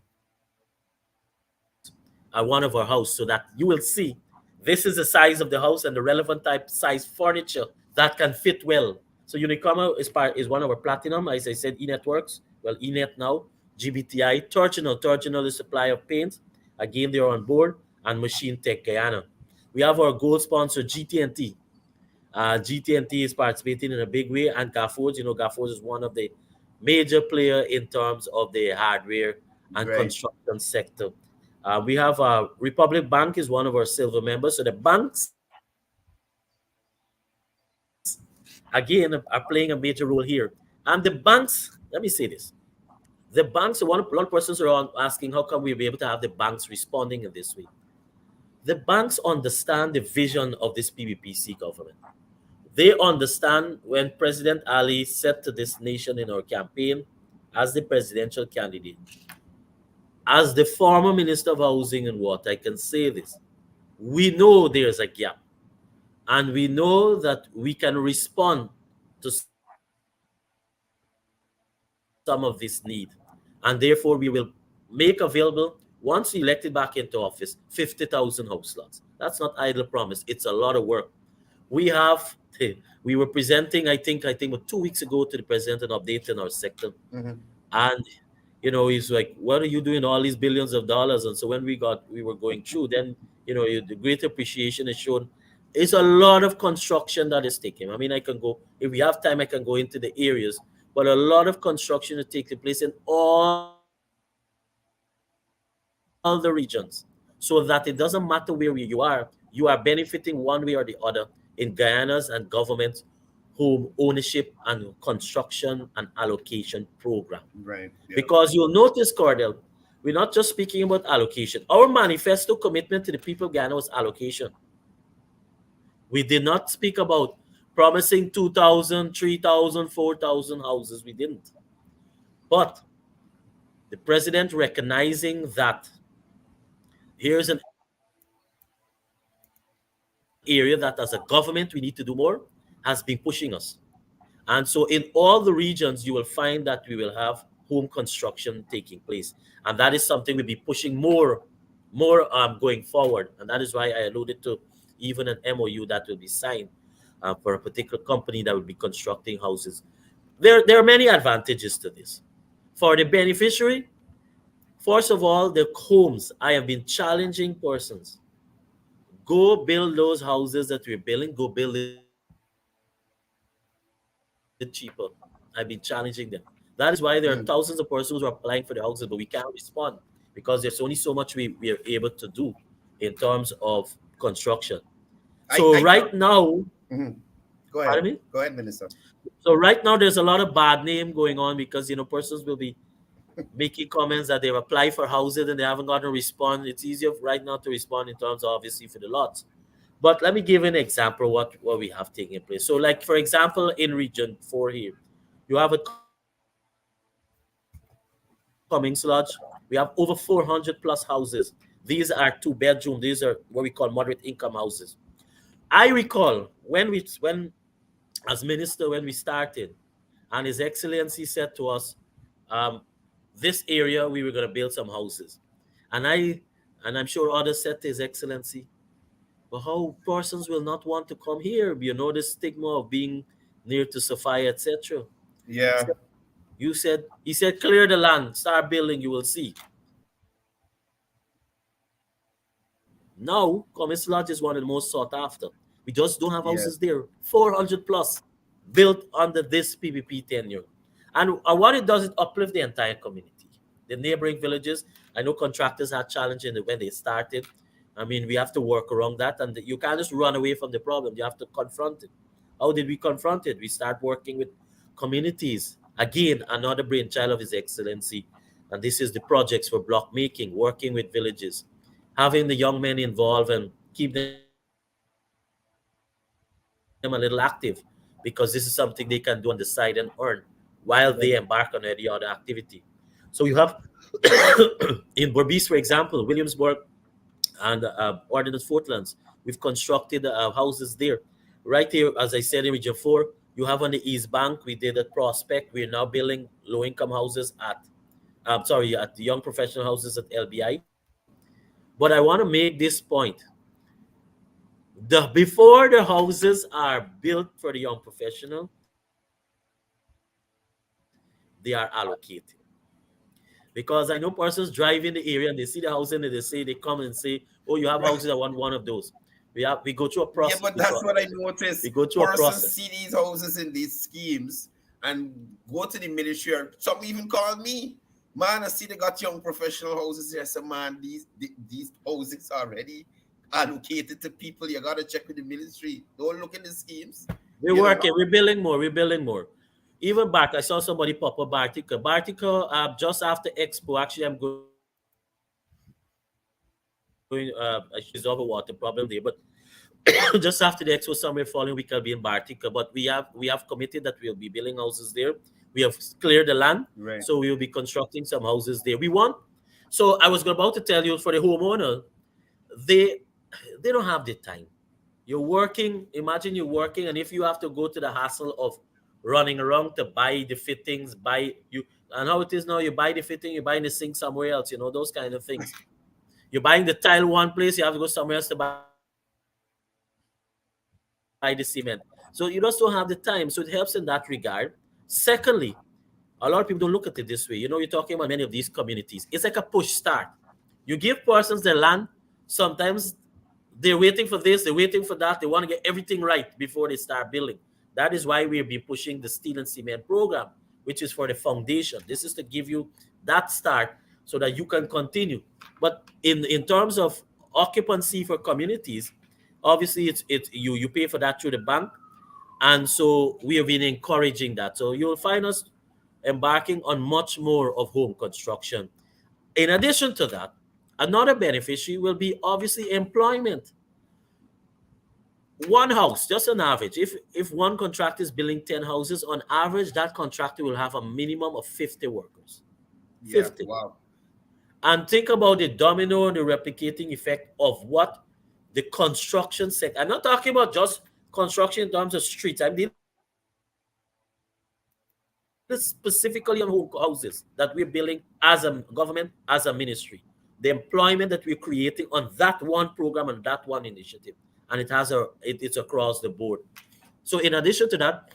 one of our house, so that you will see this is the size of the house and the relevant type size furniture that can fit well. So Unicoma is one of our platinum, as I said. ENET works well. ENET now, GBTI, Torginal is supply of paint. Again, they're on board, and Machine Tech Guyana. We have our gold sponsor GT&T. GT&T is participating in a big way, and Gafford. Gafford is one of the major player in terms of the hardware and Right. construction sector. We have Republic Bank is one of our silver members. So the banks are participating again are playing a major role here. And the banks, let me say this. The banks, a lot of persons are asking, how come we'll be able to have the banks responding in this way? The banks understand the vision of this PBPC government. They understand when President Ali said to this nation in our campaign as the presidential candidate, as the former Minister of Housing and Water, I can say this. We know there's a gap, and we know that we can respond to some of this need. And therefore, we will make available, once we elected back into office, 50,000 house slots. That's not idle promise. It's a lot of work. We have, we were presenting, I think 2 weeks ago to the president an update in our sector. Mhm. And he's like, what are you doing all these billions of dollars? And so when we were going through, then the great appreciation is shown. It's a lot of construction that is taking. I mean, I can go, if we have time, I can go into the areas, but a lot of construction is taking place in all the regions, so that it doesn't matter where you are, you are benefiting one way or the other in Guyana's and governments home ownership and construction and allocation program. Because you'll notice, Right. Yeah. Cordell, we're not just speaking about allocation. Our manifesto commitment to the people of Guyana was allocation. We did not speak about promising 2,000, 3,000, 4,000 houses. We didn't. But the president recognizing that here's an area that as a government we need to do more has been pushing us. And so in all the regions, you will find that we will have home construction taking place. And that is something we'll be pushing more going forward. And that is why I alluded to even an MOU that will be signed for a particular company that will be constructing houses. There are many advantages to this. For the beneficiary, first of all, the homes. I have been challenging persons. Go build those houses that we're building, go build it cheaper. I've been challenging them. That is why there are thousands of persons who are applying for the houses, but we can't respond because there's only so much we are able to do in terms of construction. So right I now, got. Mhm. pardon me? Go ahead. Go ahead, Minister. So right now there's a lot of bad name going on because persons will be making comments that they've applied for houses and they haven't gotten a response. It's easier right now to respond in terms of obviously for the lots. But let me give an example of what we have taking place. So like for example in region 4 here, you have a Cummings Lodge. We have over 400 plus houses. These are 2 bedroom. These are what we call moderate income houses. I recall when as minister when we started and His Excellency said to us, um, this area we were going to build some houses, and I'm sure others said to His Excellency, but how persons will not want to come here? The stigma of being near to Sophia, etc. He Yeah. said, he said, clear the land, start building, you will see. Now, Comis Lodge is one of the most sought after. We just don't have houses there. Yeah. 400 plus built under this PPP tenure. And what it does, it uplift the entire community. The neighboring villages, I know contractors had challenge in when they started. I mean, we have to work around that, and you can't just run away from the problem. You have to confront it. How did we confront it? We start working with communities. Again, another brainchild of His Excellency, and this is the projects for block making, working with villages, having the young men involved and keep them a little active because this is something they can do on the side and earn while they embark on any other activity. So you have in Berbice, for example, Williamsburg and Ordnance Fortlands, we've constructed houses there. Right here, as I said, in Region 4, you have on the East Bank, we did a prospect. We're now building low-income houses at the young professional houses at LBI. But I want to make this point. Before the houses are built for the young professional, they are allocated. Because I know persons drive in the area and they see the housing and they come and say, "Oh, you have houses. I want one of those." We go through a process. Yeah, but that's what I We noticed. go through a Persons process. see these houses in these schemes and go to the ministry, or some even call me. Man, I see they got young professional houses here. So man, these houses already allocated to people. You gotta check with the ministry. Don't look in the schemes. We're working. We're building more. We're building more. Even back, I saw somebody pop up Bartica. Bartica, just after Expo, actually, I'm going. She's over water problem there, but just after the Expo, somewhere following week, I'll be in Bartica. But we have committed that we'll be building houses there. We have cleared the land, so we will be Right. constructing some houses there. We want. So I was about to tell you, for the homeowner, they they don't have the time. You're working. Imagine you're working, and if you have to go to the hassle of running around to buy the fittings, buy you, and how it is now, you buy the fitting, you're buying the sink somewhere else. Those kind of things. You're buying the tile one place, you have to go somewhere else to buy the cement. So you just don't have the time. So it helps in that regard. Secondly, a lot of people don't look at it this way. You're talking about many of these communities. It's like a push start. You give persons their land. Sometimes they're waiting for this, they're waiting for that. They want to get everything right before they start building. That is why we've been pushing the steel and cement program, which is for the foundation. This is to give you that start so that you can continue. But in terms of occupancy for communities, obviously it's you pay for that through the bank, and so we have been encouraging that. So you'll find us embarking on much more of home construction. In addition to that, another beneficiary will be obviously employment. One house, just an average. If one contractor is building 10 houses, on average, that contractor will have a minimum of 50 workers. Yeah. 50. Wow. And think about the domino and the replicating effect of what the construction sector. I'm not talking about just construction in terms of streets. I'm dealing specifically on home houses that we're building as a government, as a ministry. The employment that we're creating on that one program and that one initiative, and it's across the board. So in addition to that,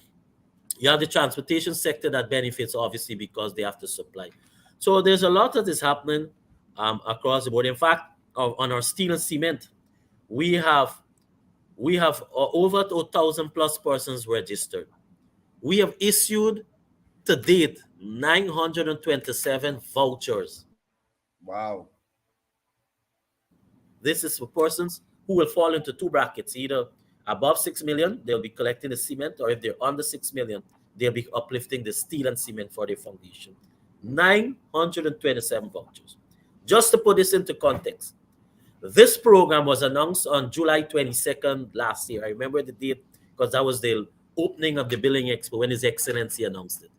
you have the transportation sector that benefits obviously because they have to supply. So there's a lot that is happening across the board. In fact, on our steel and cement, we have over 2,000 plus persons registered. We have issued to date 927 vouchers. Wow. This is for persons who will fall into two brackets, either above 6 million, they'll be collecting the cement, or if they're under 6 million, they'll be uplifting the steel and cement for their foundation. 927 vouchers. Just to put this into context, this program was announced on July 22nd last year. I remember the date because that was the opening of the Building Expo when His Excellency announced it.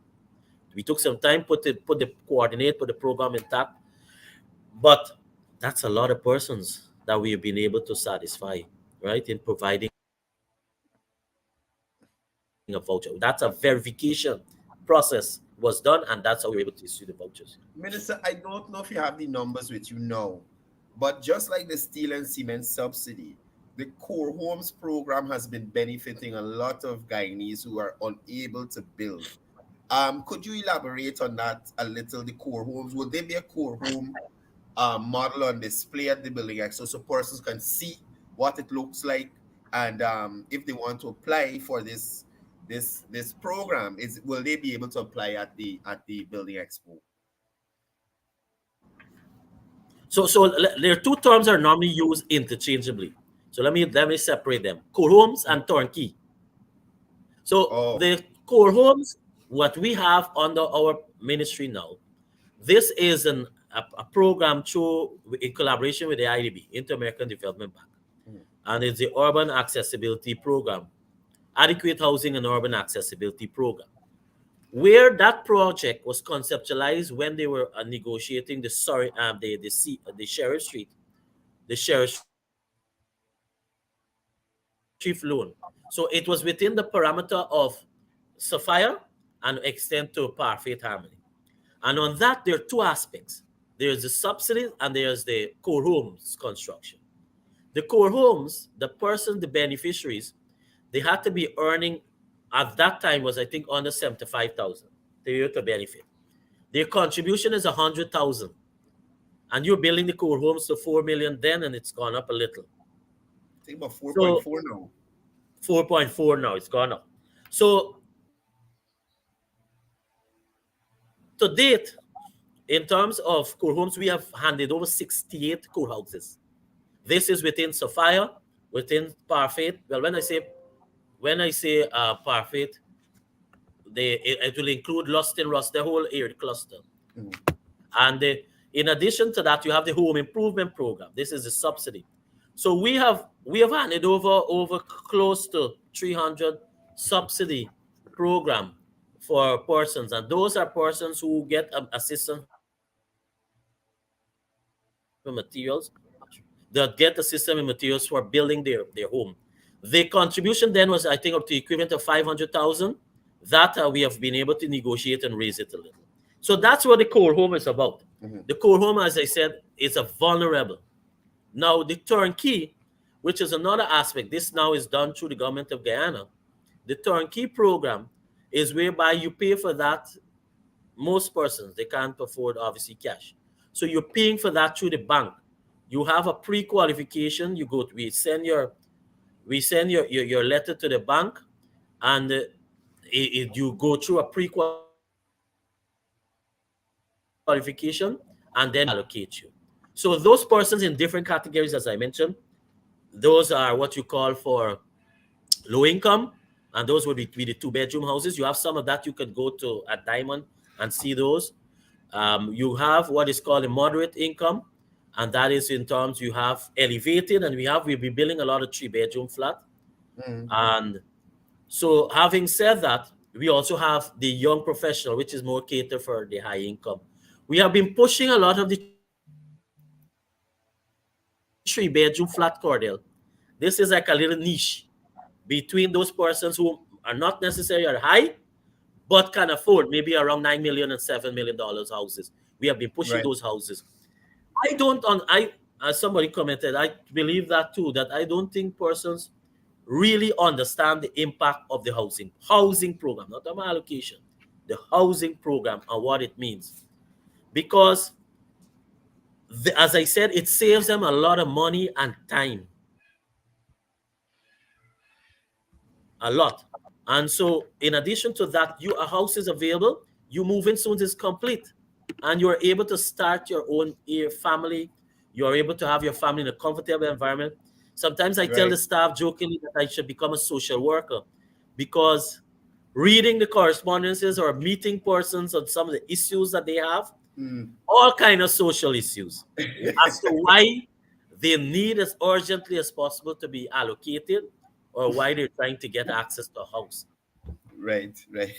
We took some time, put the coordinate, put the program intact, but that's a lot of persons that we have been able to satisfy, right, in providing a voucher. That's a verification process was done, and that's how we were able to issue the vouchers. Minister, I don't know if you have the numbers with you now, but just like the steel and cement subsidy, the Core Homes program has been benefiting a lot of Guyanese who are unable to build. Could you elaborate on that a little? The Core Homes, will there be a Core Home model on display at the building expo so persons can see what it looks like, and if they want to apply for this program, is will they be able to apply at the building expo? So there are two terms that are normally used interchangeably. So let me separate them: core homes and turnkey. So Oh, the core homes, what we have under our ministry now, this is a program through in collaboration with the IDB, Inter American Development Bank, and it's the Urban Accessibility Program, Adequate Housing and Urban Accessibility Program, where that project was conceptualized when they were negotiating the Sheriff Street, the Sheriff Street loan. So it was within the parameter of Sapphire and extend to Parfait Harmony. And on that, there are two aspects. There's the subsidies and there's the core homes construction. The core homes, the beneficiaries, they had to be earning at that time was, I think, under 75,000 to be able to benefit. Their contribution is 100,000, and you're building the core homes to 4 million then, and it's gone up a little. I think about So 4.4 now. 4.4 now, it's gone up. So to date, in terms of core homes, we have handed over 68 core houses. This is within Sophia, within Parfait. Well, when I say when I say parfait, it will include Lost in Rust, the whole area cluster. Mm. And in addition to that, you have the home improvement program. This is the subsidy. So we have handed over close to 300 subsidy program for persons, and those are persons who get assistance with materials. They'll get assistance with materials for building their home. The contribution then was, I think, up to the equivalent of 500,000. That we have been able to negotiate and raise it a little. So that's what the core home is about. Mhm. The core home, as I said, is a vulnerable. Now, the turnkey, which is another aspect, this now is done through the government of Guyana. The turnkey program is whereby you pay for that. Most persons, they can't afford, obviously, cash. So you're paying for that through the bank. You have a pre-qualification. We send your letter to the bank, and you go through a pre-qualification, and then the bank will allocate you. So those persons in different categories, as I mentioned, those are what you call for low income, and those would be the two-bedroom houses. You have some of that, you can go to a Diamond and see those. You have what is called a moderate income, and that is in terms you have elevated, and we'll be building a lot of three-bedroom flat. Mm. And so, having said that, we also have the young professional, which is more catered for the high income. We have been pushing a lot of the three-bedroom flat, Cordell. This is like a little niche between those persons who are not necessarily at high, but can afford maybe around $9 million and $7 million houses. We have been pushing those Right. houses. As somebody commented, I believe that too, that I don't think persons really understand the impact of the housing program, not the allocation, the housing program and what it means. Because as I said, it saves them a lot of money and time, a lot. And so, in addition to that, a house is available. You move in soon as it's complete, and you're able to start your own family. You're able to have your family in a comfortable environment. Sometimes I tell the Right. staff jokingly that I should become a social worker, because reading the correspondences or meeting persons on some of the issues that they have, Mm. all kind of social issues, as to why they need as urgently as possible to be allocated, or why they're trying to get access to a house. Right. Right.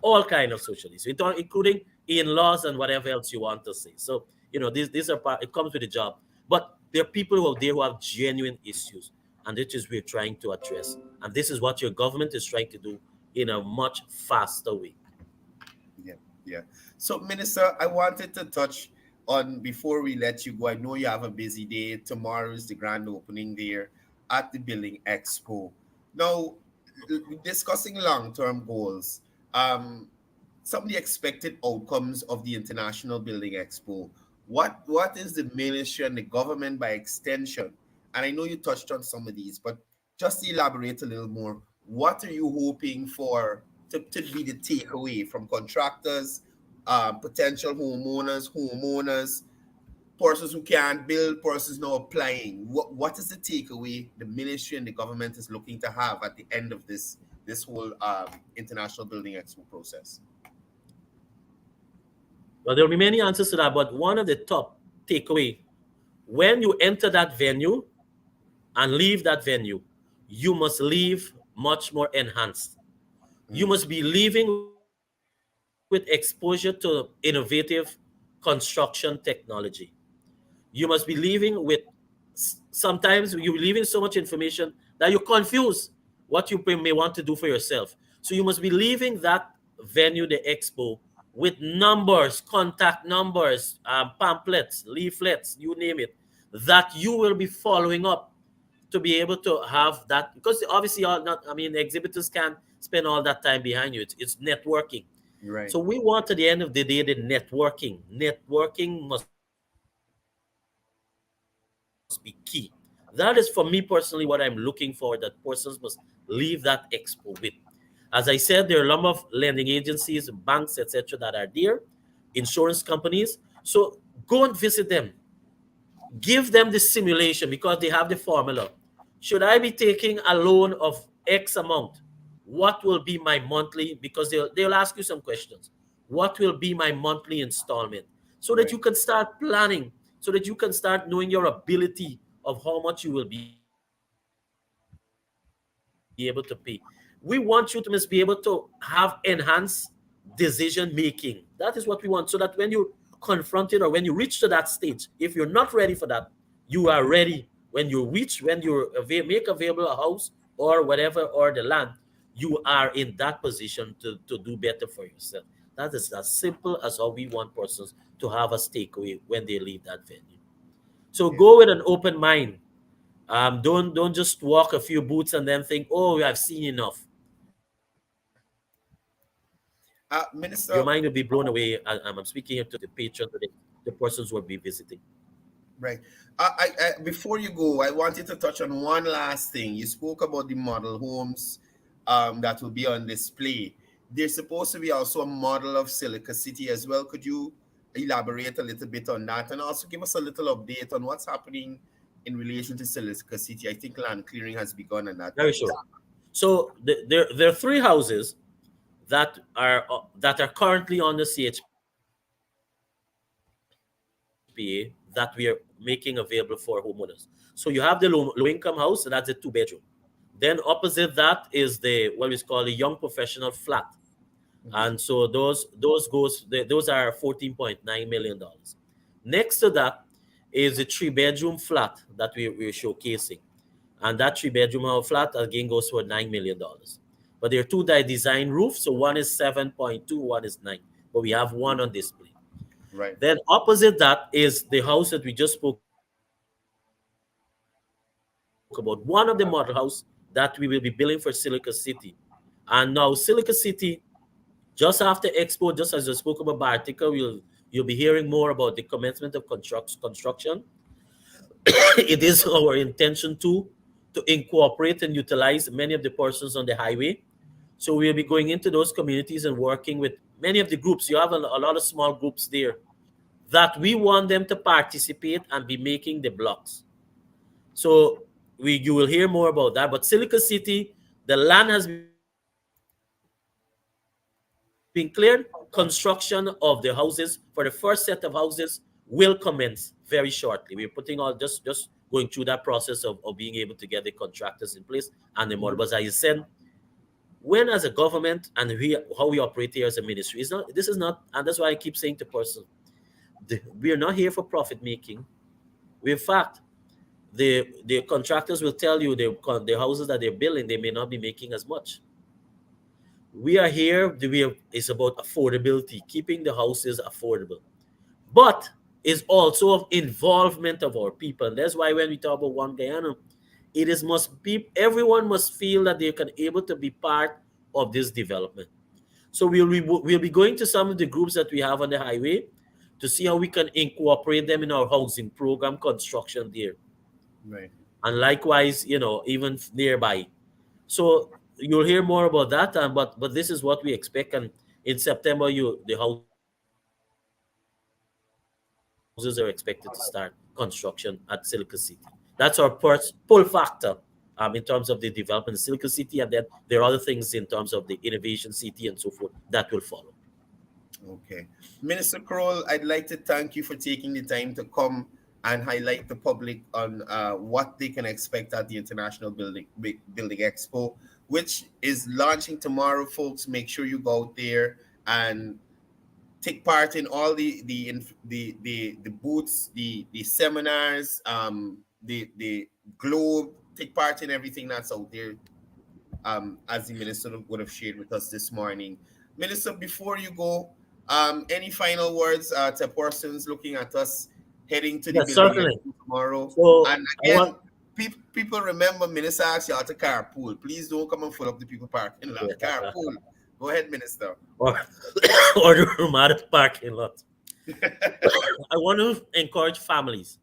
All kind of social issues, including in-laws and whatever else you want to say. So, these are part. It comes with the job, but there are people who are there who have genuine issues, and this is we're trying to address. And this is what your government is trying to do in a much faster way. Yeah, yeah. So, Minister, I wanted to touch on before we let you go. I know you have a busy day. Tomorrow is the grand opening there at the Building Expo. Now, discussing long-term goals, um, some of the expected outcomes of the International Building Expo. What is the ministry and the government by extension? And I know you touched on some of these, but just to elaborate a little more, what are you hoping for to be the takeaway from contractors, potential homeowners, persons who can't build, persons now applying? What is the takeaway the ministry and the government is looking to have at the end of this whole International Building Expo process? Well, there will be many answers to that, but one of the top takeaway: when you enter that venue and leave that venue, you must leave much more enhanced. You Mm. must be leaving with exposure to innovative construction technology. You must be leaving with, sometimes you're leaving so much information that you confuse what you may want to do for yourself. So you must be leaving that venue, the expo, with numbers, contact numbers, pamphlets, leaflets, you name it, that you will be following up to be able to have that. Because obviously, exhibitors can't spend all that time behind you. It's networking. Right. So we want at the end of the day the networking. Networking must be key. That is for me personally what I'm looking for. That persons must leave that expo with. As I said, there are a lot of lending agencies, banks, etc., that are there, insurance companies. So go and visit them. Give them the simulation because they have the formula. Should I be taking a loan of X amount? What will be my monthly? Because they'll ask you some questions. What will be my monthly installment? So that Right. you can start planning, so that you can start knowing your ability of how much you will be able to pay. We want you to be able to have enhanced decision making. That is what we want. So that when you confront it or when you reach to that stage, if you're not ready for that, you are ready when you reach, make available a house or whatever or the land, you are in that position to do better for yourself. That is as simple as how we want persons to have a takeaway when they leave that venue. So Yeah. go with an open mind. Don't just walk a few booths and then think, oh, I've seen enough. Your mind will be blown Minister, away. I'm speaking here to the patrons, the persons who will be visiting. right. Before you go, I wanted to touch on one last thing. You spoke about the model homes that will be on display. There's supposed to be also a model of Silica City as well. Could you elaborate a little bit on that and also give us a little update on what's happening in relation to Silica City? I think land clearing has begun on that Very place. sure. So there are three houses that are currently on the CHPA that we are making available for homeowners. So you have the low income house, so that's a 2 bedroom. Then opposite that is the what we call the young professional flat. And so Mhm. those are $14.9 million. Next to that is the 3 bedroom flat that we're showcasing. And that 3 bedroom flat again goes for $9 million. But there are two that design roofs, so one is 7.2, one is 9. But we have one on display. Right. Then opposite that is the house that we just spoke about, one of the model house that we will be building for Silica City. And now Silica City, just after Expo, just as I spoke about my article, you'll be hearing more about the commencement of construction. It is our intention to incorporate and utilize many of the persons on the highway. So we'll be going into those communities and working with many of the groups. You have a lot of small groups there that we want them to participate and be making the blocks. So you will hear more about that. But Silica City, the land has been cleared. Construction of the houses for the first set of houses will commence very shortly. We're putting all just going through that process of being able to get the contractors in place and the model. But as I said, Mhm. when as a government and how we operate here as a ministry, this is not, and that's why I keep saying to persons, we are not here for profit making. We, in fact, the contractors will tell you the houses that they're building, they may not be making as much. We are here, it's about affordability, keeping the houses affordable. But it's also of involvement of our people. And that's why when we talk about One Guyana, it is must be everyone must feel that they can able to be part of this development. So we'll be going to some of the groups that we have on the highway to see how we can incorporate them in our housing program construction there. Right. And likewise, even nearby. So you'll hear more about that, but this is what we expect. And in September, the houses are expected to start construction at Silica City. That's our pull factor in terms of the development of Silica City, and then there are other things in terms of the Innovation City and so forth that will follow. Okay. Minister Kroll, I'd like to thank you for taking the time to come and highlight the public on what they can expect at the International Building Expo, which is launching tomorrow, folks. Make sure you go out there and take part in all the booths, the seminars, the globe. Take part in everything that's out there, as the minister would have shared with us this morning. Minister, before you go, any final words to persons looking at us heading to the Yes, building certainly. tomorrow? So And I again, want, people remember, Minister asked y'all to carpool. Please don't come and fill up the people parking lot. Carpool. Go ahead, Minister. or or the Ramada parking lot. I want to encourage families.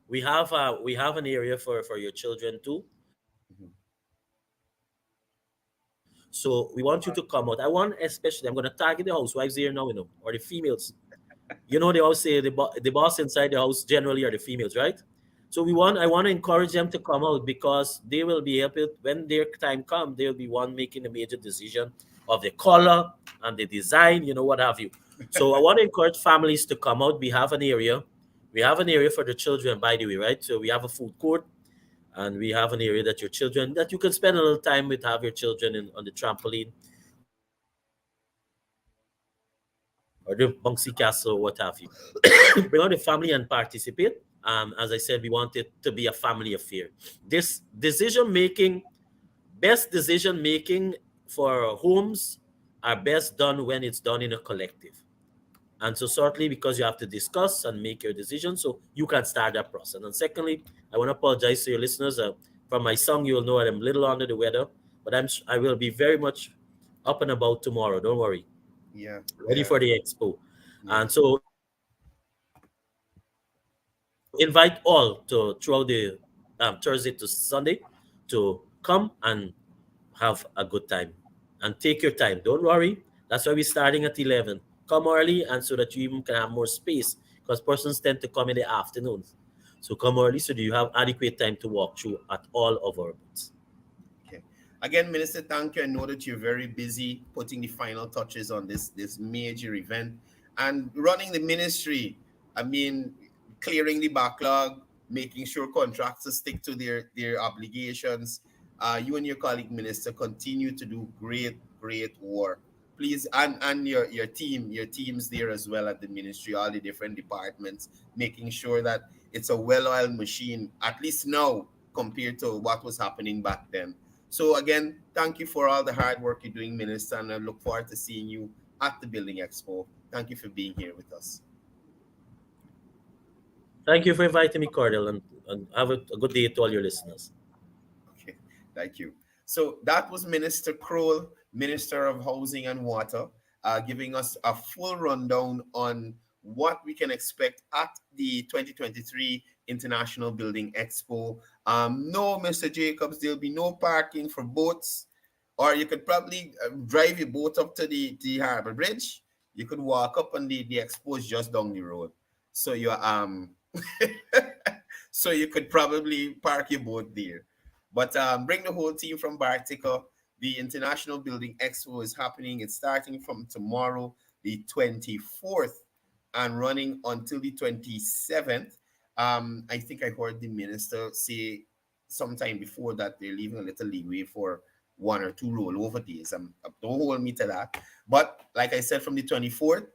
We have an area for your children too. So we want you to come out. I want especially, I'm going to target the housewives here now, or the females. They always say the boss inside the house generally are the females, right? So I want to encourage them to come out because they will be able, when their time comes, they'll be one making the major decision of the color and the design, what have you. So I want to encourage families to come out. We have an area for the children, by the way, right? So we have a food court, and we have an area that your children, that you can spend a little time with, have your children on the trampoline or the bouncy castle, what have you. Bring out the family and participate. As I said, we want it to be a family affair. This decision making, best decision making for homes are best done when it's done in a collective. And so certainly because you have to discuss and make your decision, so you can start that process. And secondly, I want to apologize to your listeners. From my song, you will know I'm a little under the weather, but I will be very much up and about tomorrow. Don't worry. Yeah, Ready yeah, for the expo. yeah. And so invite all to throughout the Thursday to Sunday to come and have a good time. And take your time. Don't worry. That's why we're starting at 11. Come early, and so that you even can have more space, because persons tend to come in the afternoons. So come early so that you have adequate time to walk through at all of our booths. Okay. Again, Minister, thank you. I know that you're very busy putting the final touches on this major event and running the ministry. I mean, clearing the backlog, making sure contractors stick to their obligations. You and your colleague minister continue to do great work. Please, and your teams there as well at the ministry, all the different departments, making sure that it's a well-oiled machine, at least now compared to what was happening back then. So again, thank you for all the hard work you're doing, Minister, and I look forward to seeing you at the Building Expo. Thank you for being here with us. Thank you for inviting me, Cordell, and have a good day to all your listeners. Okay, thank you. So that was Minister Kroll, Minister of Housing and Water, giving us a full rundown on what we can expect at the 2023 International Building Expo. No, Mr. Jacobs, there'll be no parking for boats, or you could probably drive your boat up to the harbor bridge. You could walk up, and the expo is just down the road. So you're so you could probably park your boat there. But bring the whole team from Bartica. The International Building Expo is happening. It's starting from tomorrow, the 24th, and running until the 27th. I think I heard the minister say sometime before that they're leaving a little leeway for one or two rollover days. Don't hold me to that. But like I said, from the 24th,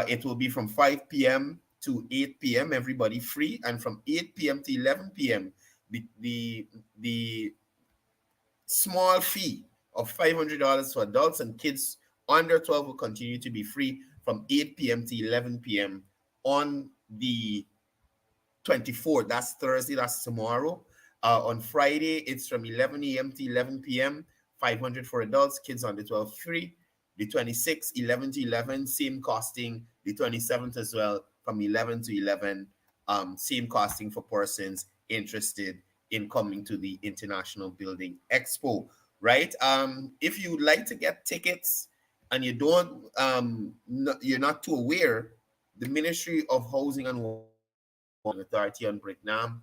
it will be from 5 p.m. to 8 p.m. Everybody free, and from 8 p.m. to 11 p.m. The small fee of $500 for adults and kids under 12 will continue to be free from 8 p.m. to 11 p.m. on the 24th. That's Thursday. That's tomorrow. On Friday, it's from 11 a.m. to 11 p.m. 500 for adults, kids under 12 free. The 26th, 11 to 11, same costing. The 27th as well, from 11 to 11, same costing for persons interested in coming to the International Building Expo, right? If you'd like to get tickets and you don't, you're not too aware, the Ministry of Housing and Water Authority on Bricknam,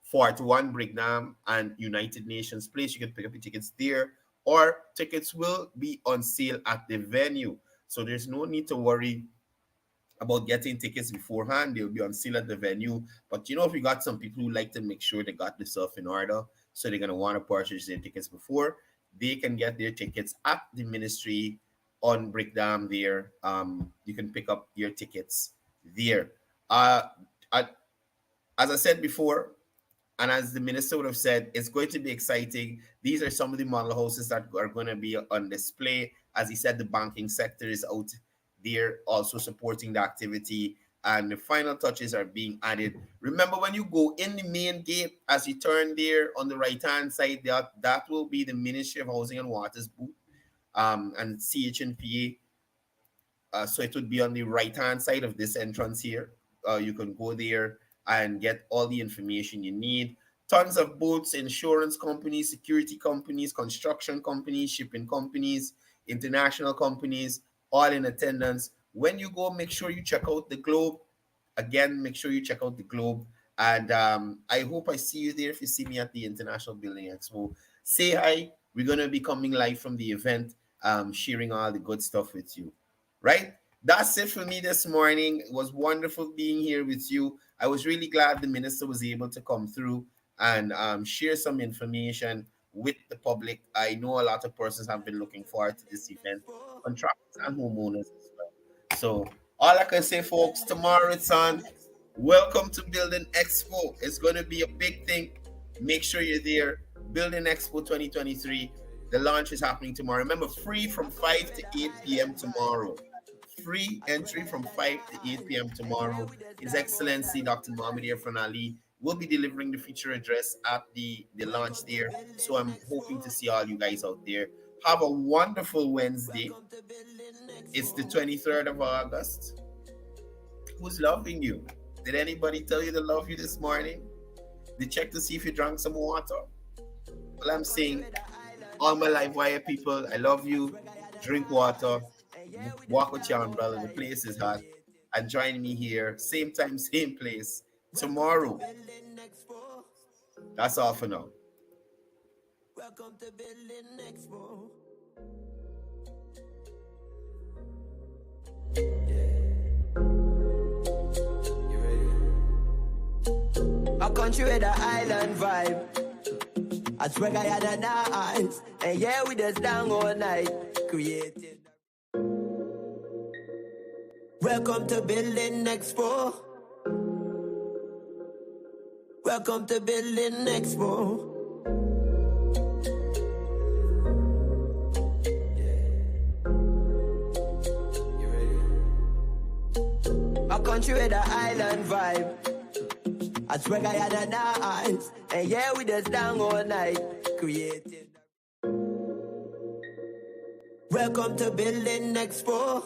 41 Bricknam and United Nations Place. You can pick up your tickets there, or tickets will be on sale at the venue. So there's no need to worry about getting tickets beforehand. They'll be on sale at the venue. But if you got some people who like to make sure they got the stuff in order, so they're going to want to purchase their tickets before, they can get their tickets at the ministry on Brickdam there. You can pick up your tickets there. As I said before, and as the minister would have said, it's going to be exciting. These are some of the model houses that are going to be on display. As he said, the banking sector is out there also supporting the activity, and the final touches are being added. Remember, when you go in the main gate, as you turn there on the right-hand side, that will be the Ministry of Housing and Water's booth, and CHNPA. So it would be on the right-hand side of this entrance here. You can go there and get all the information you need. Tons of boats, insurance companies, security companies, construction companies, shipping companies, international companies, all in attendance. When you go, make sure you check out the globe. Again, make sure you check out the globe. And I hope I see you there. If you see me at the International Building Expo, say hi. We're going to be coming live from the event, sharing all the good stuff with you. Right? That's it for me this morning. It was wonderful being here with you. I was really glad the minister was able to come through and share some information with the public. I know a lot of persons have been looking forward to this event, contractors and homeowners as well. So all I can say, folks, tomorrow it's on. Welcome to Building Expo. It's going to be a big thing. Make sure you're there. Building Expo 2023. The launch is happening tomorrow. Remember, free from 5 to 8 p.m. tomorrow. Free entry from 5 to 8 p.m. tomorrow. His Excellency Dr. Mohamed Irfan Ali will be delivering the feature address at the launch there. So I'm hoping to see all you guys out there. Have a wonderful Wednesday. It's the 23rd of August. Who's loving you? Did anybody tell you to love you this morning? Did check to see if you drank some water? Well, I'm saying, all my Livewire people, I love you. Drink water. Walk with your umbrella. The place is hot. And join me here, same time, same place, tomorrow. That's all for now. Welcome to Building Expo. A country with an island vibe. I swear I had an eyes. And yeah, we just down all night. Created. Welcome to Building Expo. Welcome to Building Expo. A country with an island vibe. I swear I had an eyes. And yeah, we just down all night. Created. Welcome to Building Expo.